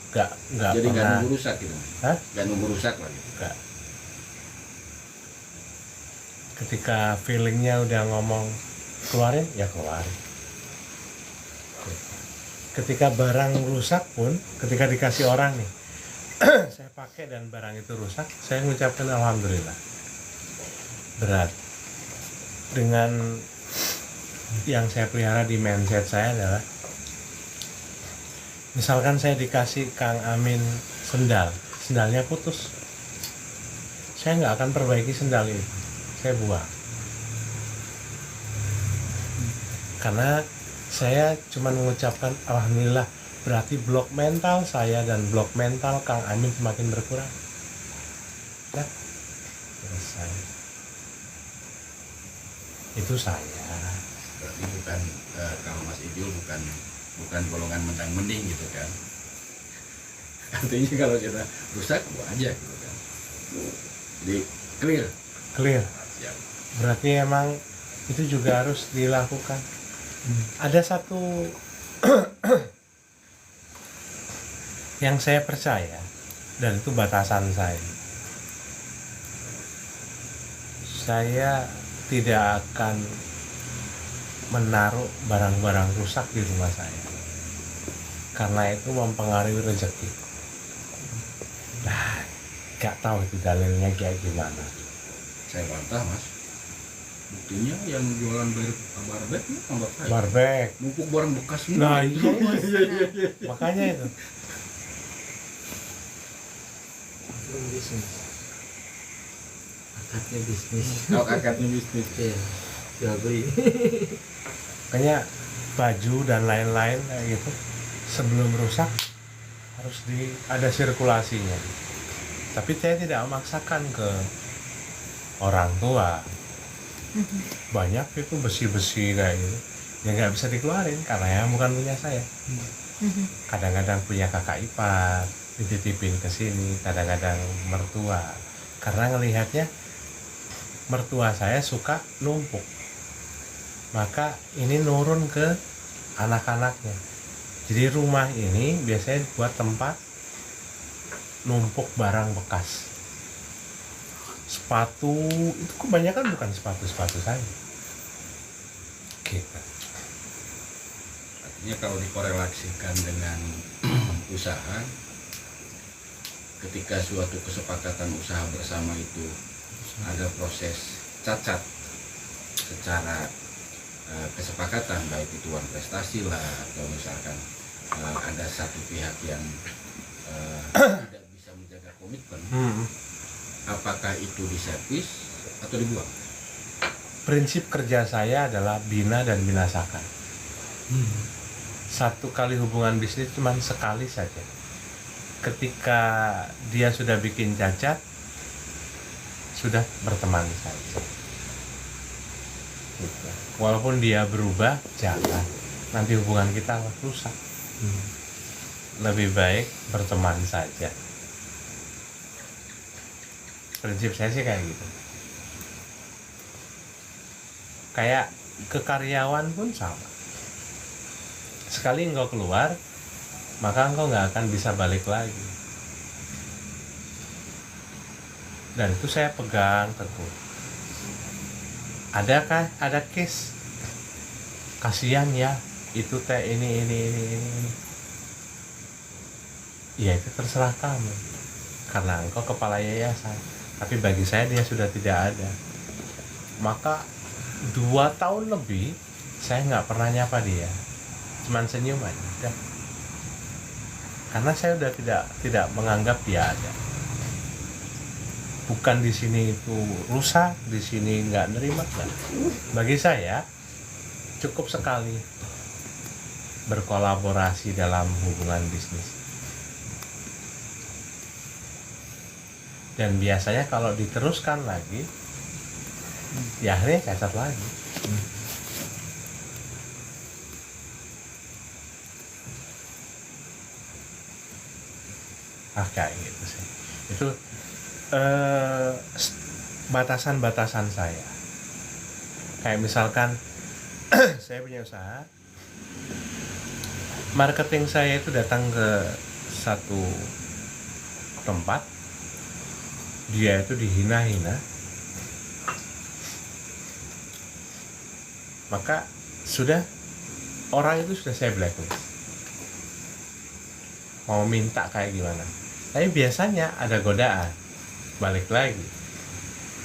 Nggak Jadi nggak pernah. nunggu rusak gitu. Hah? Nggak nunggu rusak lagi. Nggak. Ketika feelingnya udah ngomong keluarin, ya keluarin. Ketika barang rusak pun, ketika dikasih orang nih, saya pakai dan barang itu rusak, saya mengucapkan alhamdulillah. Berat. Dengan yang saya pelihara di mindset saya adalah, misalkan saya dikasih Kang Amin sendalnya putus, saya nggak akan perbaiki sendal itu, saya buang. Karena saya cuma mengucapkan alhamdulillah, berarti blok mental saya dan blok mental Kang Amin semakin berkurang. Nah, selesai. Itu saya. Berarti bukan kalau Mas Ijul bukan golongan mendang-mending gitu kan. Artinya kalau kita rusak buang aja gitu kan. Jadi clear. Siap. Berarti emang itu juga harus dilakukan. Ada satu yang saya percaya, dan itu batasan saya. Saya tidak akan menaruh barang-barang rusak di rumah saya, karena itu mempengaruhi rezeki. Nah, gak tahu itu dalilnya kayak gimana. Saya bantah, Mas. Buktinya yang jualan barbek ini tambah kaya. Barbek. Numpuk barang bekas semua. Nah, iya. Makanya itu. Bisnis. Akadnya bisnis. Kalau akadnya bisnis. Iya. Jual beli. Makanya baju dan lain-lain kayak gitu, sebelum rusak harus ada sirkulasinya. Tapi saya tidak memaksakan ke orang tua. Banyak itu besi-besi kayak gitu yang nggak bisa dikeluarin karena ya bukan punya saya. Kadang-kadang punya kakak ipar dititipin ke sini, kadang-kadang mertua, karena ngelihatnya mertua saya suka numpuk, maka ini nurun ke anak-anaknya. Jadi rumah ini biasanya buat tempat numpuk barang bekas. Sepatu itu kebanyakan bukan sepatu saya gitu. Artinya kalau dikorelasikan dengan usaha, ketika suatu kesepakatan usaha bersama itu ada proses cacat secara kesepakatan, baik itu uang prestasi lah, atau misalkan ada satu pihak yang tidak bisa menjaga komitmen, apakah itu diservis atau dibuang? Prinsip kerja saya adalah bina dan binasakan. Satu kali hubungan bisnis cuma sekali saja. Ketika dia sudah bikin cacat, sudah berteman saja. Gitu. Walaupun dia berubah, jangan. Nanti hubungan kita rusak. Lebih baik berteman saja. Prinsip saya sih kayak gitu. Kayak ke karyawan pun sama. Sekali engkau keluar, maka engkau nggak akan bisa balik lagi. Dan itu saya pegang teguh. Ada case, kasihan ya, itu teh ini. Ya itu terserah kamu, karena engkau kepala yayasan. Tapi bagi saya dia sudah tidak ada. Maka 2 tahun lebih saya nggak pernah nyapa dia, cuman senyum aja udah. Karena saya udah tidak menganggap dia ada. Bukan di sini itu rusak, di sini nggak nerima, enggak. Bagi saya cukup sekali berkolaborasi dalam hubungan bisnis. Dan biasanya kalau diteruskan lagi, ya akhirnya cacat lagi. Kayak gitu sih. Itu batasan-batasan saya. Kayak misalkan saya punya usaha, marketing saya itu datang ke satu tempat, dia itu dihina-hina, maka sudah orang itu sudah saya blacklist. Mau minta kayak gimana? Tapi biasanya ada godaan, balik lagi,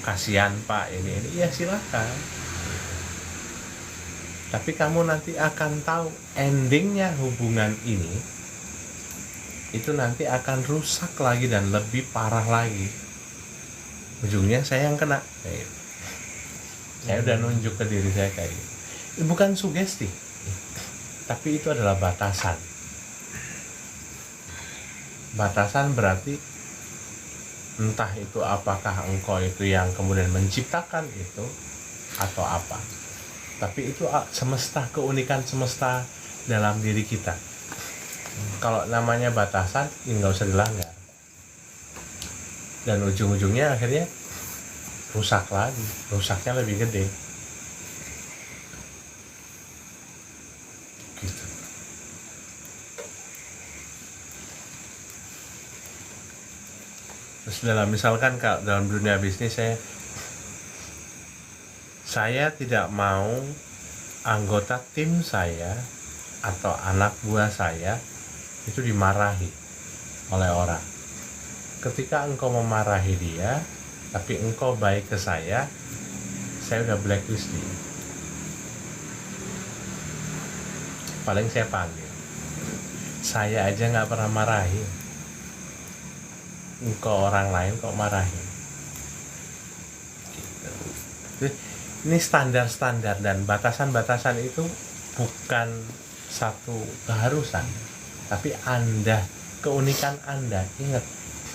kasihan Pak ini, ya silakan. Tapi kamu nanti akan tahu endingnya hubungan ini itu nanti akan rusak lagi dan lebih parah lagi. Ujungnya saya yang kena. Saya udah nunjuk ke diri saya kayak gitu. Bukan sugesti, tapi itu adalah batasan. Batasan berarti entah itu apakah engkau itu yang kemudian menciptakan itu atau apa. Tapi itu semesta, keunikan semesta dalam diri kita. Kalau namanya batasan, ya nggak usah dilanggar. Dan ujung-ujungnya akhirnya rusak lagi, rusaknya lebih gede. Gitu. Terus misalkan dalam dunia bisnis saya tidak mau anggota tim saya atau anak buah saya itu dimarahi oleh orang. Ketika engkau memarahi dia, tapi engkau baik ke saya udah blacklist dia. Paling saya panggil. Saya aja nggak pernah marahin. Engkau orang lain kok marahin. Gitu. Ini standar-standar dan batasan-batasan itu bukan satu keharusan, tapi Anda, keunikan Anda. Ingat,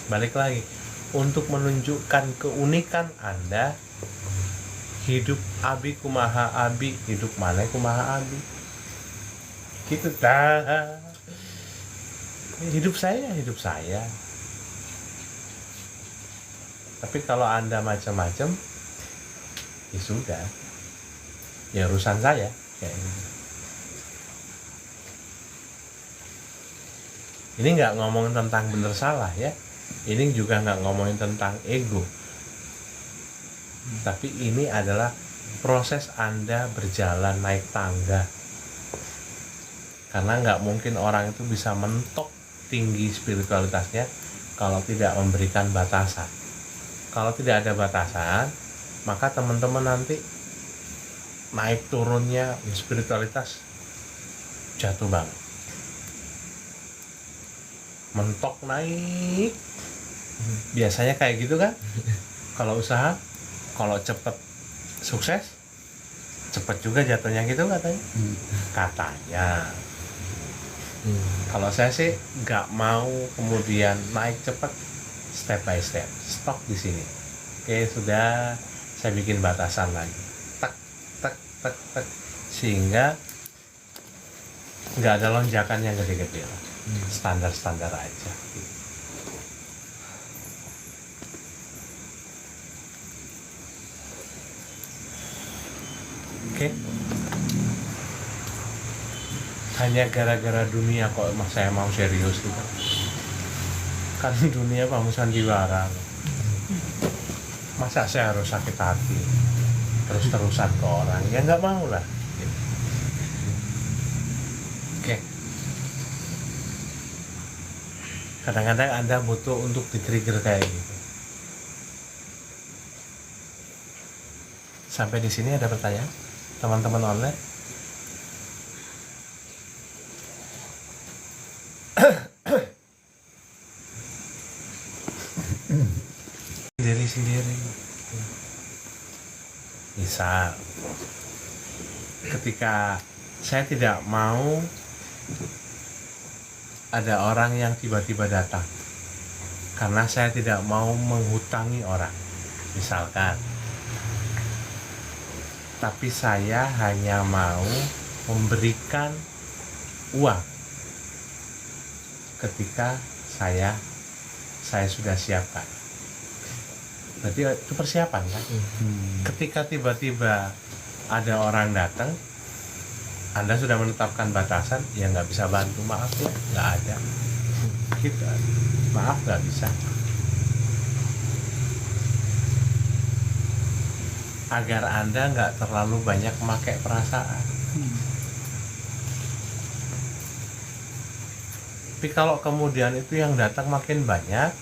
balik lagi, untuk menunjukkan keunikan Anda, hidup abi kumaha abi, hidup mana kumaha abi, gitu dah. Hidup saya. Tapi kalau Anda macam-macam, ya sudah, ya urusan saya kayak gitu. Ini nggak ngomongin tentang benar salah ya, ini juga nggak ngomongin tentang ego, tapi ini adalah proses Anda berjalan naik tangga. Karena nggak mungkin orang itu bisa mentok tinggi spiritualitasnya kalau tidak memberikan batasan. Kalau tidak ada batasan, maka teman-teman nanti naik turunnya spiritualitas jatuh banget, mentok naik. Biasanya kayak gitu kan. Kalau usaha, kalau cepet sukses, cepet juga jatuhnya gitu katanya. Kalau saya sih nggak mau kemudian naik cepet, step by step, stop di sini. Oke, sudah, saya bikin batasan lagi, tek tek tek tek, sehingga nggak ada lonjakan yang gede-gede lah, standar-standar aja. Oke. Hanya gara-gara dunia kok saya mau serius gitu. Kan dunia Pak sandiwara. Masa saya harus sakit hati terus-terusan ke orang? Ya nggak mau lah. Oke. Kadang-kadang Anda butuh untuk di-trigger kayak gitu. Sampai di sini ada pertanyaan, teman-teman online? Sendiri. Misal, ketika saya tidak mau ada orang yang tiba-tiba datang, karena saya tidak mau menghutangi orang, misalkan. Tapi saya hanya mau memberikan uang ketika saya sudah siapkan. Berarti itu persiapan kan? Ketika tiba-tiba ada orang datang, Anda sudah menetapkan batasan, ya nggak bisa bantu, maaf ya, nggak ada. Gitu, maaf nggak bisa. Agar Anda nggak terlalu banyak memakai perasaan. Tapi kalau kemudian itu yang datang makin banyak,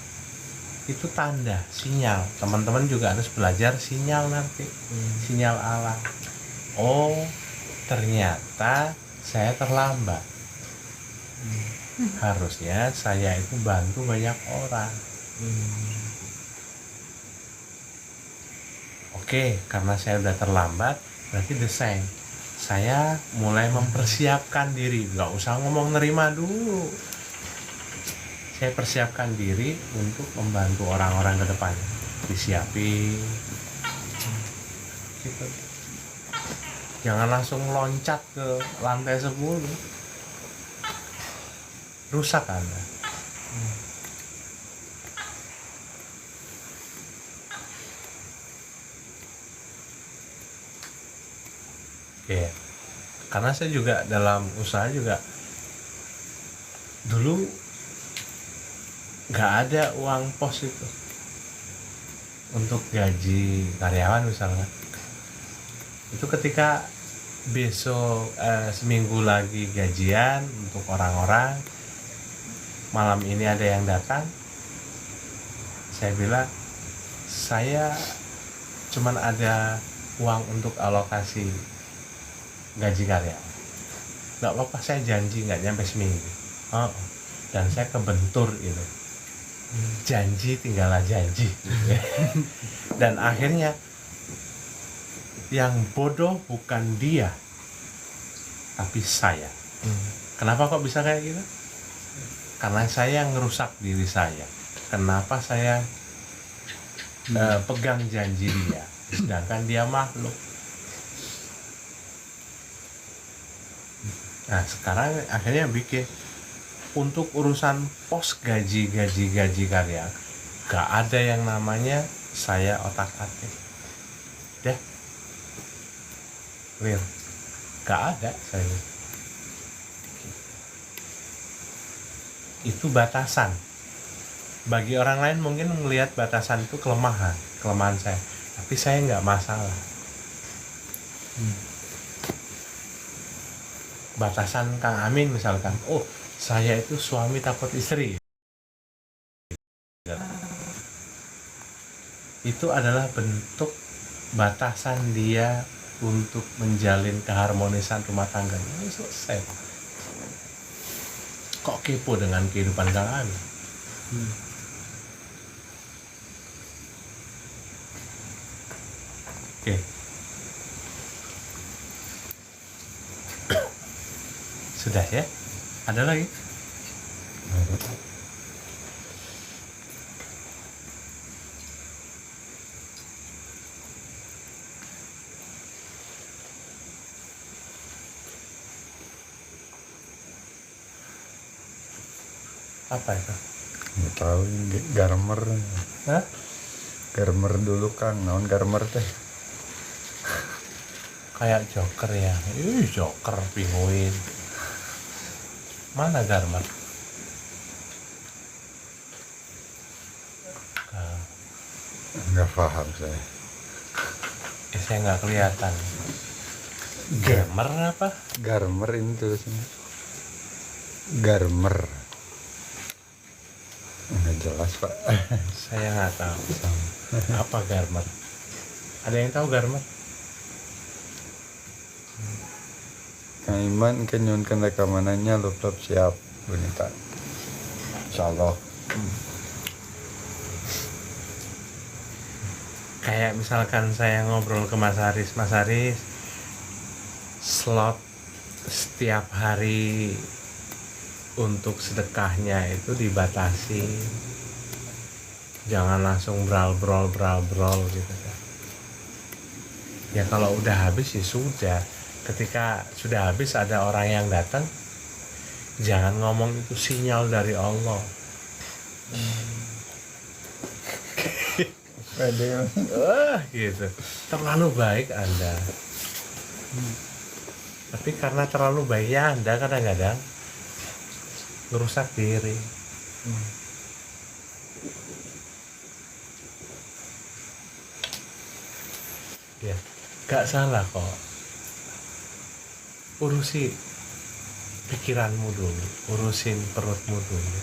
itu tanda, sinyal. Teman-teman juga harus belajar sinyal nanti, sinyal alam. Oh, ternyata saya terlambat. Harusnya saya itu bantu banyak orang. Oke, karena saya udah terlambat, berarti desain. Saya mulai mempersiapkan diri, nggak usah ngomong nerima dulu. Saya persiapkan diri untuk membantu orang-orang ke depan. Disiapin. Gitu. Jangan langsung loncat ke lantai 10. Rusak Anda. Oke. Karena saya juga dalam usaha juga dulu nggak ada uang pos itu untuk gaji karyawan misalnya. Itu ketika besok seminggu lagi gajian untuk orang-orang, malam ini ada yang datang, saya bilang saya cuman ada uang untuk alokasi gaji karyawan. Nggak apa-apa, saya janji nggak nyampe seminggu. Dan saya kebentur itu. Janji tinggallah janji. Dan akhirnya yang bodoh bukan dia, tapi saya. Kenapa kok bisa kayak gitu? Karena saya ngerusak diri saya. Kenapa saya pegang janji dia, sedangkan dia makhluk. Nah sekarang akhirnya bikin untuk urusan pos gaji kalian, gak ada yang namanya saya otak-atik. Deh, real, gak ada saya. Itu batasan. Bagi orang lain mungkin melihat batasan itu kelemahan saya, tapi saya nggak masalah. Batasan Kang Amin misalkan, oh saya itu suami takut istri, itu adalah bentuk batasan dia untuk menjalin keharmonisan rumah tangganya. Ini selesai. Kok kepo dengan kehidupan Kang Amin? Oke. Sudah ya? Ada lagi? Apa itu? Nggak tahu, garmer. Hah? Garmer dulu Kang, naon garmer teh? Kayak Joker ya. Joker pinguin. Mana Garmer? Nggak paham saya. Saya nggak kelihatan. Gamer apa? Garmer ini tulisnya. Garmer. Nggak jelas Pak. Saya nggak tahu. Apa Garmer? Ada yang tahu Garmer? Kang Iman kenyunkan rekamanannya laptop siap Bunita. Insyaallah. Kayak misalkan saya ngobrol ke Mas Haris, slot setiap hari untuk sedekahnya itu dibatasi, jangan langsung brol gitu kan. Ya kalau udah habis ya sudah. Ketika sudah habis ada orang yang datang, jangan ngomong itu sinyal dari Allah. Gitu. Terlalu baik Anda. Tapi karena terlalu baiknya Anda kadang-kadang ngerusak diri. Ya, gak salah kok. Urusi pikiranmu dulu, urusin perutmu dulu,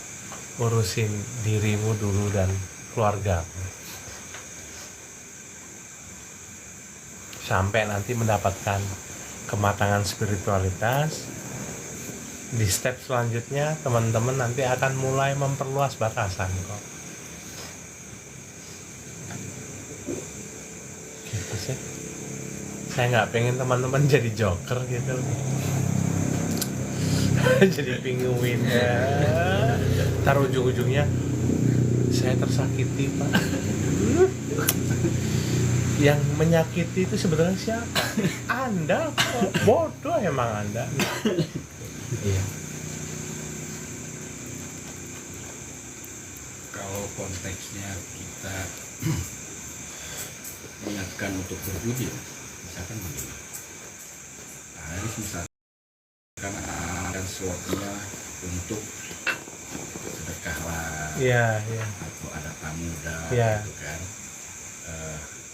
urusin dirimu dulu dan keluargamu. Sampai nanti mendapatkan kematangan spiritualitas, di step selanjutnya teman-teman nanti akan mulai memperluas batasan kok. Gitu sih. Saya nggak pengen teman-teman jadi joker gitu. Jadi pinguin ya. Ntar ujung-ujungnya saya tersakiti Pak. Yang menyakiti itu sebenarnya siapa? Anda kok. Bodoh emang Anda. Iya. Kalau konteksnya kita ingatkan untuk berjudi, misalkan begini. Harus misalkan ada slotnya untuk sedekahlah, Iya. atau ada tamu Iya. gitu kan.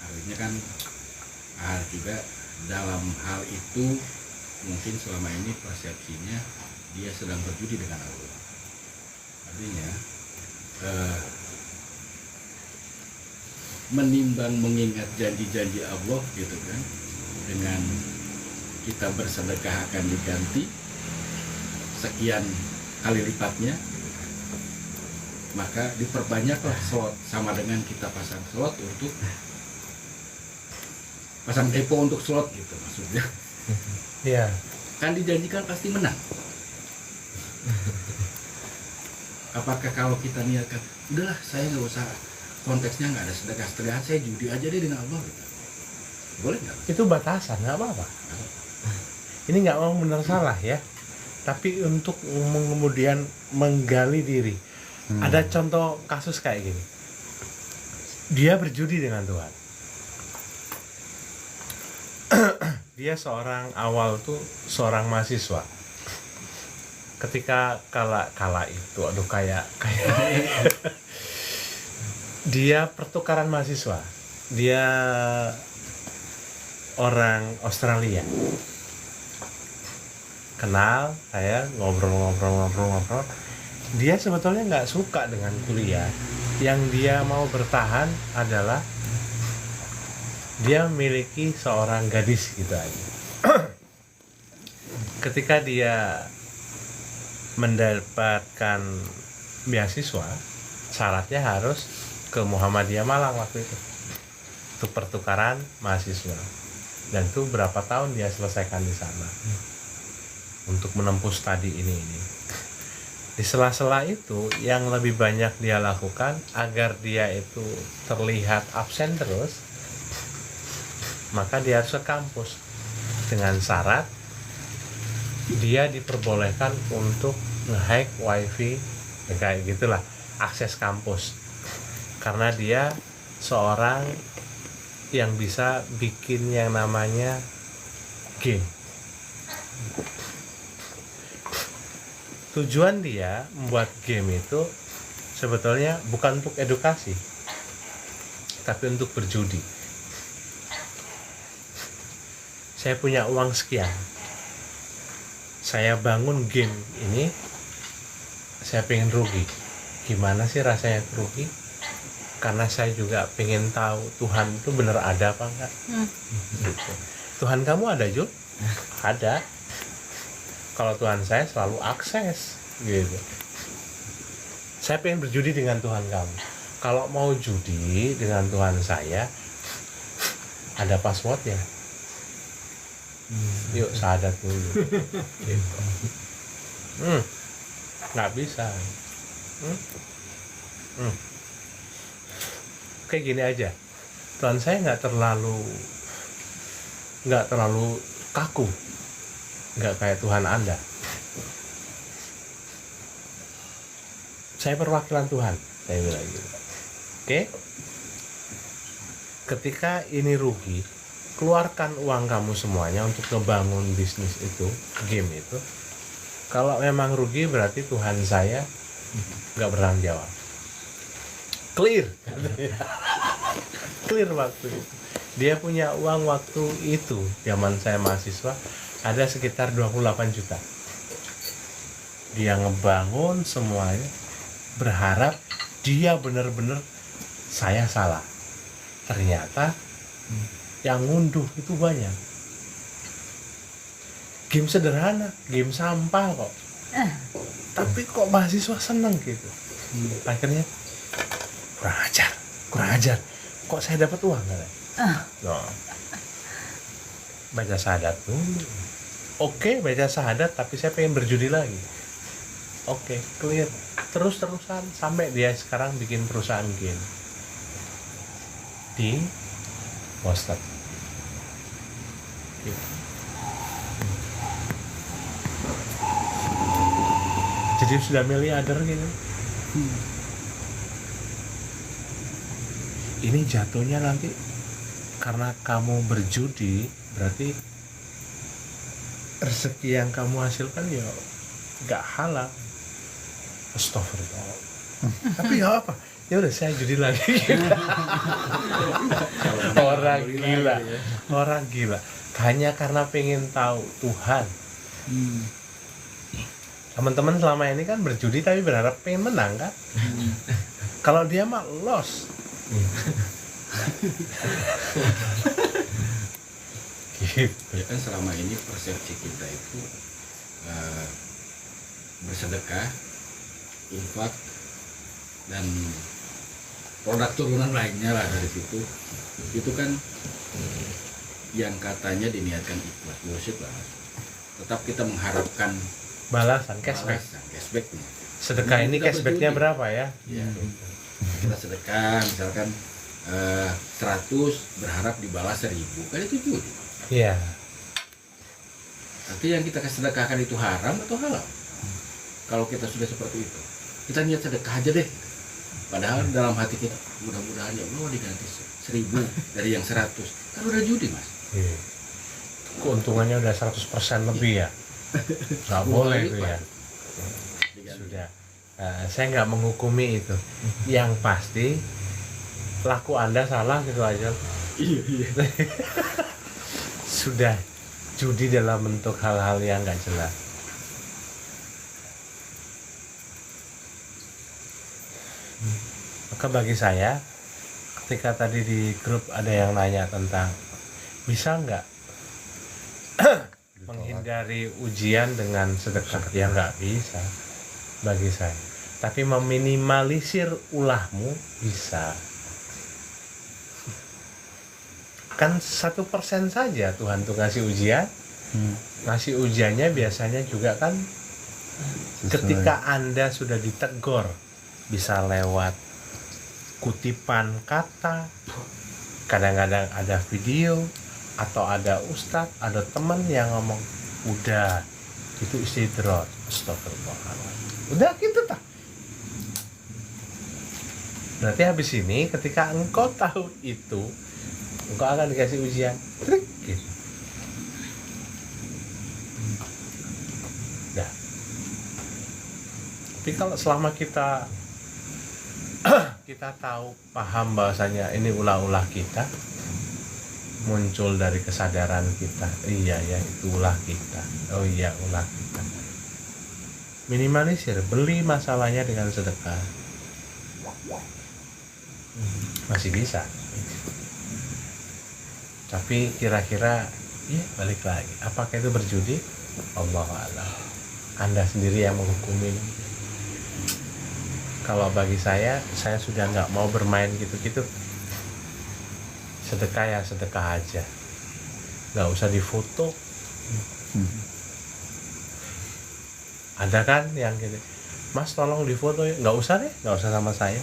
Artinya kan juga dalam hal itu mungkin selama ini persepsinya dia sedang berjudi dengan Allah. Artinya menimbang mengingat janji-janji Allah gitu kan, dengan kita bersedekah akan diganti sekian kali lipatnya, maka diperbanyaklah slot, sama dengan kita pasang slot untuk pasang depo untuk slot gitu maksudnya. Iya. kan dijanjikan pasti menang. Apakah kalau kita niatkan, udahlah saya nggak usah, konteksnya nggak ada sedekah, saya judi aja deh dengan Allah gitu. Boleh nggak? Itu batasan, nggak apa-apa. Ini nggak mau benar salah ya, tapi untuk kemudian menggali diri. Ada contoh kasus kayak gini, dia berjudi dengan Tuhan. Dia awal tuh seorang mahasiswa. Ketika kala itu, kayak dia pertukaran mahasiswa. Dia orang Australia. Kenal, saya ngobrol. Dia sebetulnya nggak suka dengan kuliah. Yang dia mau bertahan adalah dia memiliki seorang gadis gitu aja. Ketika dia mendapatkan beasiswa, syaratnya harus ke Muhammadiyah Malang waktu itu untuk pertukaran mahasiswa. Dan itu berapa tahun dia selesaikan di sana untuk menempuh studi ini. Di sela-sela itu yang lebih banyak dia lakukan agar dia itu terlihat absen terus, maka dia harus ke kampus dengan syarat dia diperbolehkan untuk nge-hack wifi kayak gitulah, akses kampus, karena dia seorang yang bisa bikin yang namanya game. Tujuan dia membuat game itu sebetulnya bukan untuk edukasi, tapi untuk berjudi. Saya punya uang sekian, saya bangun game ini, saya pengen rugi. Gimana sih rasanya rugi? Karena saya juga pengen tahu Tuhan itu benar ada apa enggak. Gitu. Tuhan kamu ada, Jul? Ada. Kalau Tuhan saya selalu akses gitu. Saya pengen berjudi dengan Tuhan kamu. Kalau mau judi dengan Tuhan saya, ada passwordnya. Yuk syahadat dulu. Gitu. Nggak bisa. Kayak gini aja. Tuhan saya nggak terlalu kaku. Nggak kayak Tuhan Anda. Saya perwakilan Tuhan, saya bilang gitu. Oke? Ketika ini rugi, keluarkan uang kamu semuanya untuk ngebangun bisnis itu, game itu. Kalau memang rugi berarti Tuhan saya nggak bertanggung jawab. Clear. Clear waktu itu. Dia punya uang waktu itu, zaman saya mahasiswa, ada sekitar 28 juta. Dia ngebangun semuanya, berharap dia benar-benar saya salah. Ternyata yang ngunduh itu banyak. Game sederhana, game sampah kok. Tapi kok mahasiswa seneng gitu. Akhirnya kurang ajar. Kok saya dapat uang kan? No. Baca syahadat dulu. Oke, baca syahadat, tapi saya pengen berjudi lagi. Oke, clear. Terus-terusan sampai dia sekarang bikin perusahaan game di Boston. Gitu. Jadi sudah miliarder gitu. Ini jatuhnya nanti karena kamu berjudi, berarti rezeki yang kamu hasilkan ya nggak halal. Astagfirullah. Tapi nggak apa. Ya udah saya judi lagi. Orang gila. Hanya karena pengen tahu Tuhan. Teman-teman selama ini kan berjudi tapi berharap pengen menang kan? Kalau dia mah loss. Gitu. Ya kan selama ini persepsi kita itu bersedekah, infak, dan produk turunan lainnya lah dari situ. Itu kan yang katanya diniatkan ikhlas, worship lah. tetap kita mengharapkan Balasan cashback. cashbacknya. Sedekah ini Kita cashbacknya berjudi. berapa ya? Ya. Kita sedekah misalkan 100 berharap dibalas 1000, kan itu judi. Iya. Nanti yang kita sedekahkan itu haram atau halal? Kalau kita sudah seperti itu, kita niat sedekah aja deh. Padahal dalam hati kita, mudah-mudahan ya Allah diganti 1000 dari yang 100. Kan udah judi, Mas. Iya. Keuntungannya udah 100% lebih ya. Nggak boleh itu ya. Diganti. Sudah. Saya nggak menghukumi itu. Yang pasti laku Anda salah gitu aja. Iya. Sudah judi dalam bentuk hal-hal yang nggak jelas. Maka bagi saya, ketika tadi di grup ada yang nanya tentang bisa nggak menghindari ujian dengan sedekah, ya nggak bisa bagi saya. Tapi meminimalisir ulahmu bisa. Kan 1% saja Tuhan tuh ngasih ujian. Ngasih ujiannya biasanya juga kan ketika Anda sudah ditegur, bisa lewat kutipan kata, kadang-kadang ada video, atau ada ustadz, ada teman yang ngomong, udah itu istidrot, astagfirullahaladzim, udah gitu tak. Berarti habis ini ketika engkau tahu itu, engkau akan dikasih ujian, trik gitu. Dah. Tapi kalau selama kita tahu, paham bahasanya ini ulah-ulah kita, muncul dari kesadaran kita, iya ya itu ulah kita, oh iya ulah kita. Minimalisir, beli masalahnya dengan sedekah, masih bisa. Tapi kira-kira, ya balik lagi, apakah itu berjudi? Allahu a'lam. Anda sendiri yang menghukumin. Kalau bagi saya sudah nggak mau bermain gitu-gitu. Sedekah ya sedekah aja, nggak usah difoto. Ada kan yang gitu, Mas tolong difoto ya, nggak usah deh, nggak usah sama saya.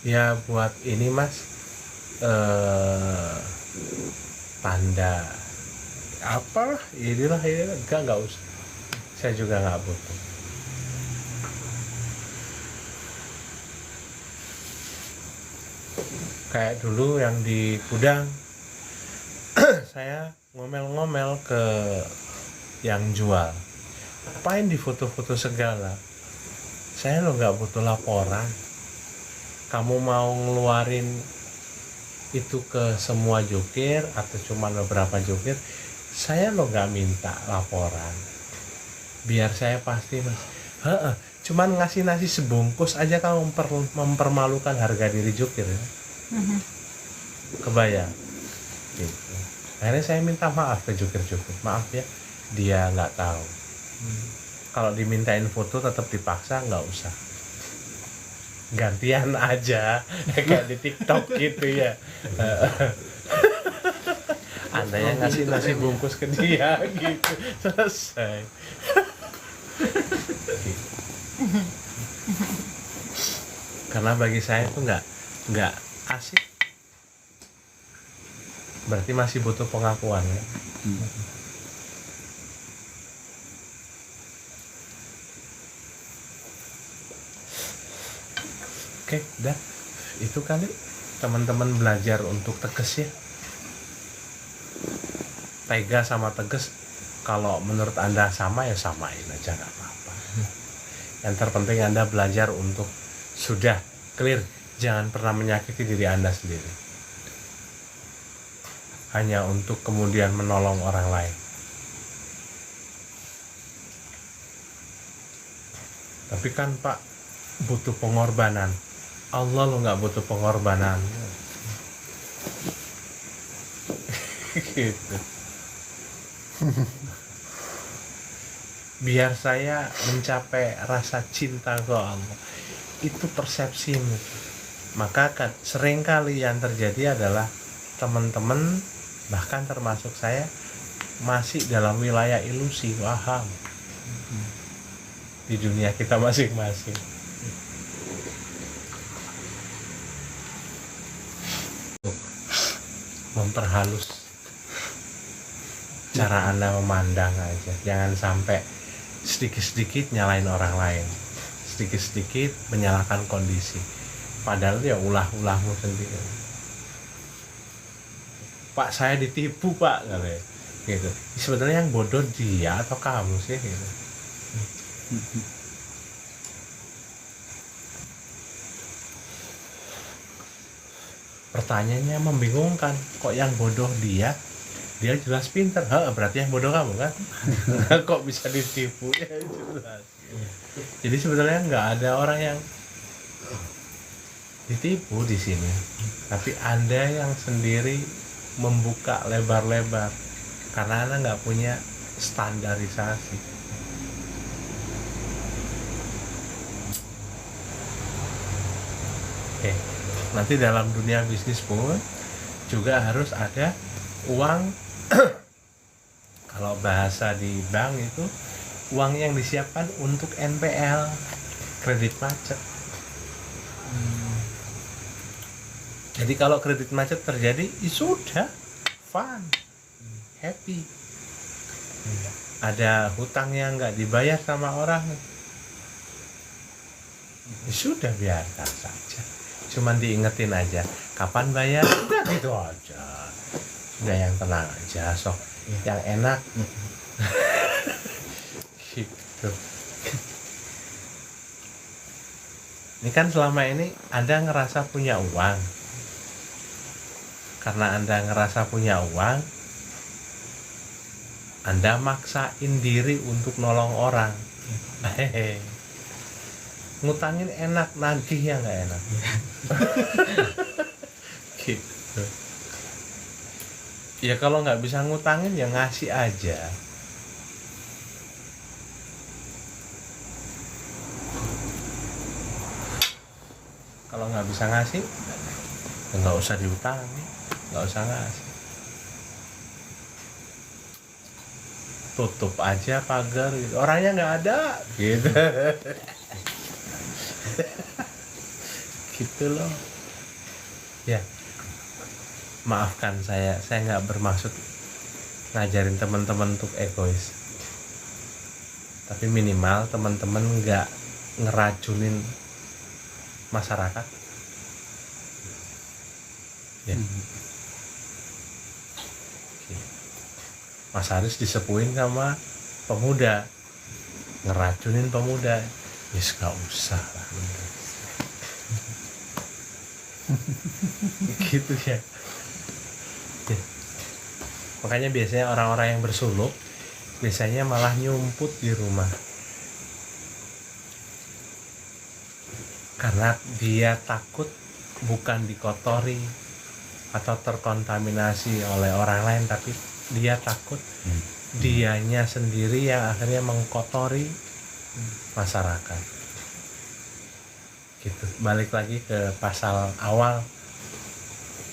Ya buat ini Mas, tanda apalah, inilah nggak usah. Saya juga nggak butuh. Kayak dulu yang di Kudang, saya ngomel-ngomel ke yang jual, apain di foto-foto segala, saya lo nggak butuh laporan. Kamu mau ngeluarin itu ke semua jukir atau cuma beberapa jukir, saya lo nggak minta laporan, biar saya pasti Mas. Cuman ngasih nasi sebungkus aja kamu mempermalukan harga diri jukir ya. Kebayang gitu. Akhirnya saya minta maaf ke jukir-jukir, maaf ya, dia nggak tahu. Kalau dimintain foto tetap dipaksa, nggak usah, gantian aja kayak di TikTok gitu ya. Anda yang ngasih nasi bungkus ke dia gitu, selesai. Karena bagi saya itu nggak asik, berarti masih butuh pengakuan ya. Oke, udah itu kali teman-teman belajar untuk tegas ya. Tega sama tegas, kalau menurut Anda sama ya samain aja, nggak apa-apa. Yang terpenting Anda belajar untuk sudah clear, jangan pernah menyakiti diri Anda sendiri hanya untuk kemudian menolong orang lain. Tapi kan Pak butuh pengorbanan. Allah lo nggak butuh pengorbanan. Gitu. Biar saya mencapai rasa cinta ke Allah, itu persepsimu. Maka kan seringkali yang terjadi adalah teman-teman, bahkan termasuk saya, masih dalam wilayah ilusi, waham. Di dunia kita masing-masing. Memperhalus cara Anda memandang aja. Jangan sampai sedikit-sedikit nyalain orang lain, sedikit-sedikit menyalahkan kondisi. Padahal ya ulah-ulahmu sendiri. Pak, saya ditipu Pak, katanya. Gitu. Sebenarnya yang bodoh dia atau kamu sih? Gitu. Pertanyaannya membingungkan. Kok yang bodoh dia jelas pintar. Berarti yang bodoh kamu kan? Kok bisa ditipu? Ya jelas. Jadi sebenarnya nggak ada orang yang ditipu di sini, tapi Anda yang sendiri membuka lebar-lebar karena Anda nggak punya standarisasi. Oke, nanti dalam dunia bisnis pun juga harus ada uang. Kalau bahasa di bank itu uang yang disiapkan untuk NPL, kredit macet. Jadi kalau kredit macet terjadi, ya sudah, fun, happy. Ada hutang yang nggak dibayar sama orang, ya sudah biarkan saja. Cuman diingetin aja, kapan bayar? Udah gitu aja. Udah yang tenang aja, sok yang enak. Gitu. Ini kan selama ini Anda ngerasa punya uang. Karena Anda ngerasa punya uang, Anda maksain diri untuk nolong orang. Ngutangin enak, nagih ya nggak enak. Gitu. Ya kalau nggak bisa ngutangin ya ngasih aja. Kalau nggak bisa ngasih, ya nggak usah diutangin, nggak usah ngasih. Tutup aja pagar, gitu. Orangnya nggak ada, gitu. Gitu loh. Ya, maafkan saya nggak bermaksud ngajarin teman-teman untuk egois. Tapi minimal teman-teman nggak ngeracunin masyarakat. Ya. Mas Haris disepuin sama pemuda, ngeracunin pemuda, yes gak usah lah. Gitu ya. Makanya biasanya orang-orang yang bersuluk biasanya malah nyumput di rumah, karena dia takut bukan dikotori atau terkontaminasi oleh orang lain, tapi dia takut dianya sendiri yang akhirnya mengkotori masyarakat. Gitu. Balik lagi ke pasal awal,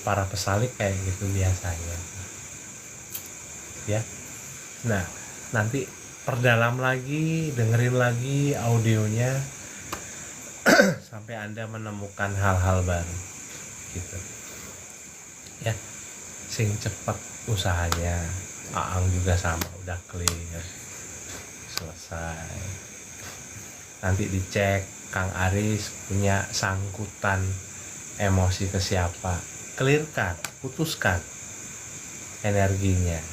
para pesalik kayak gitu biasanya. Ya. Nah, nanti perdalam lagi, dengerin lagi audionya sampai Anda menemukan hal-hal baru. Gitu. Ya. Sing cepet usahanya. Aang juga sama, udah clear, selesai. Nanti dicek Kang Aris punya sangkutan emosi ke siapa, clearkan, putuskan energinya.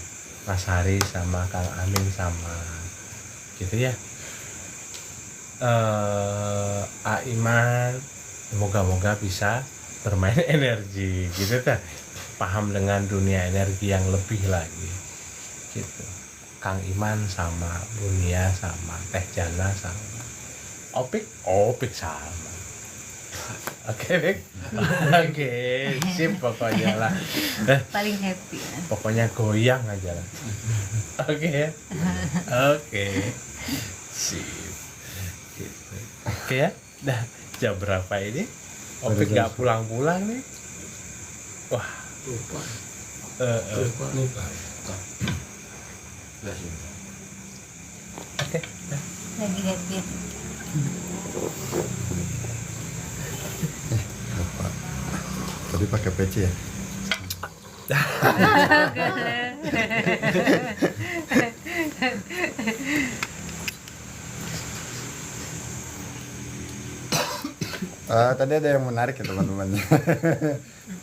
Mas Haris sama Kang Amin sama, gitu ya. Aiman, moga-moga bisa bermain energi, gitu kan? Paham dengan dunia energi yang lebih lagi, gitu. Kang Iman sama Bunia sama Teh Jana sama Opik sama. Oke, Bik. Oke, sip pokoknya lah. Paling happy ya. Pokoknya goyang aja lah. Oke. Oke. Sip. Gitu. Oke ya. Dah jam berapa ini? Opik nggak pulang-pulang nih. Wah. lupa lupa Sudah sih. lagi lihat Lupa. Tadi pakai peci ya. Tadi ada yang menarik ya teman-teman.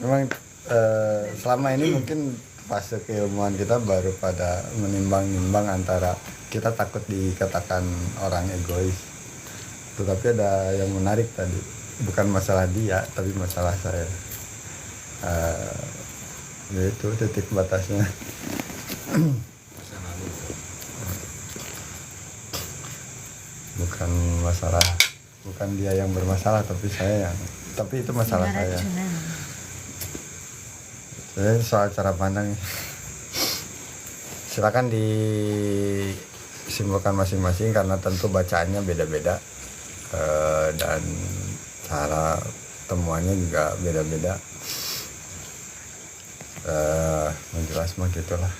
Memang selama ini mungkin fase keilmuan kita baru pada menimbang-nimbang antara kita takut dikatakan orang egois. Tetapi ada yang menarik tadi, bukan masalah dia, tapi masalah saya. Yaitu titik batasnya. Masa lalu. Bukan masalah, bukan dia yang bermasalah, tapi saya yang, tapi itu masalah saya. Jadi soal cara pandang, silakan disimpulkan masing-masing karena tentu bacaannya beda-beda dan cara temuannya juga beda-beda. Menjelas mah gitulah.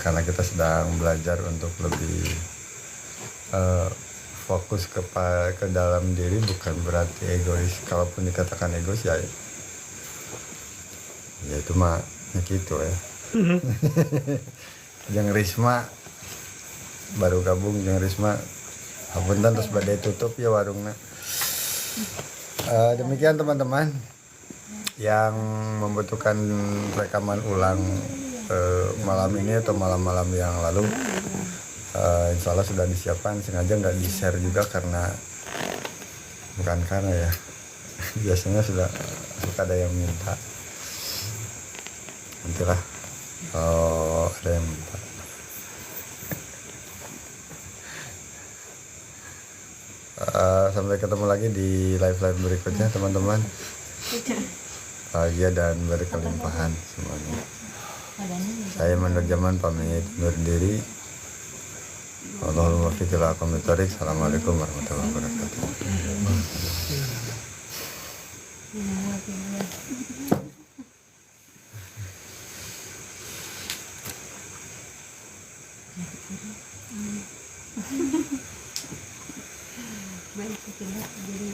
Karena kita sedang belajar untuk lebih fokus ke dalam diri, bukan berarti egois. Kalaupun dikatakan egois ya itu mah gitu ya. Yang Risma baru gabung, yang Risma apunten terus badai tutup ya warungnya. Demikian teman-teman yang membutuhkan rekaman ulang malam ini atau malam-malam yang lalu, insya Allah sudah disiapkan. Sengaja nggak di-share juga karena bukan karena ya biasanya suka ada yang minta, nantilah ada yang minta. Sampai ketemu lagi di live berikutnya teman-teman. Bahagia dan berkelimpahan semuanya. Saya Manur Zaman pamit undur diri. Allahumma fiqil aqamitorik. Assalamualaikum warahmatullahi wabarakatuh.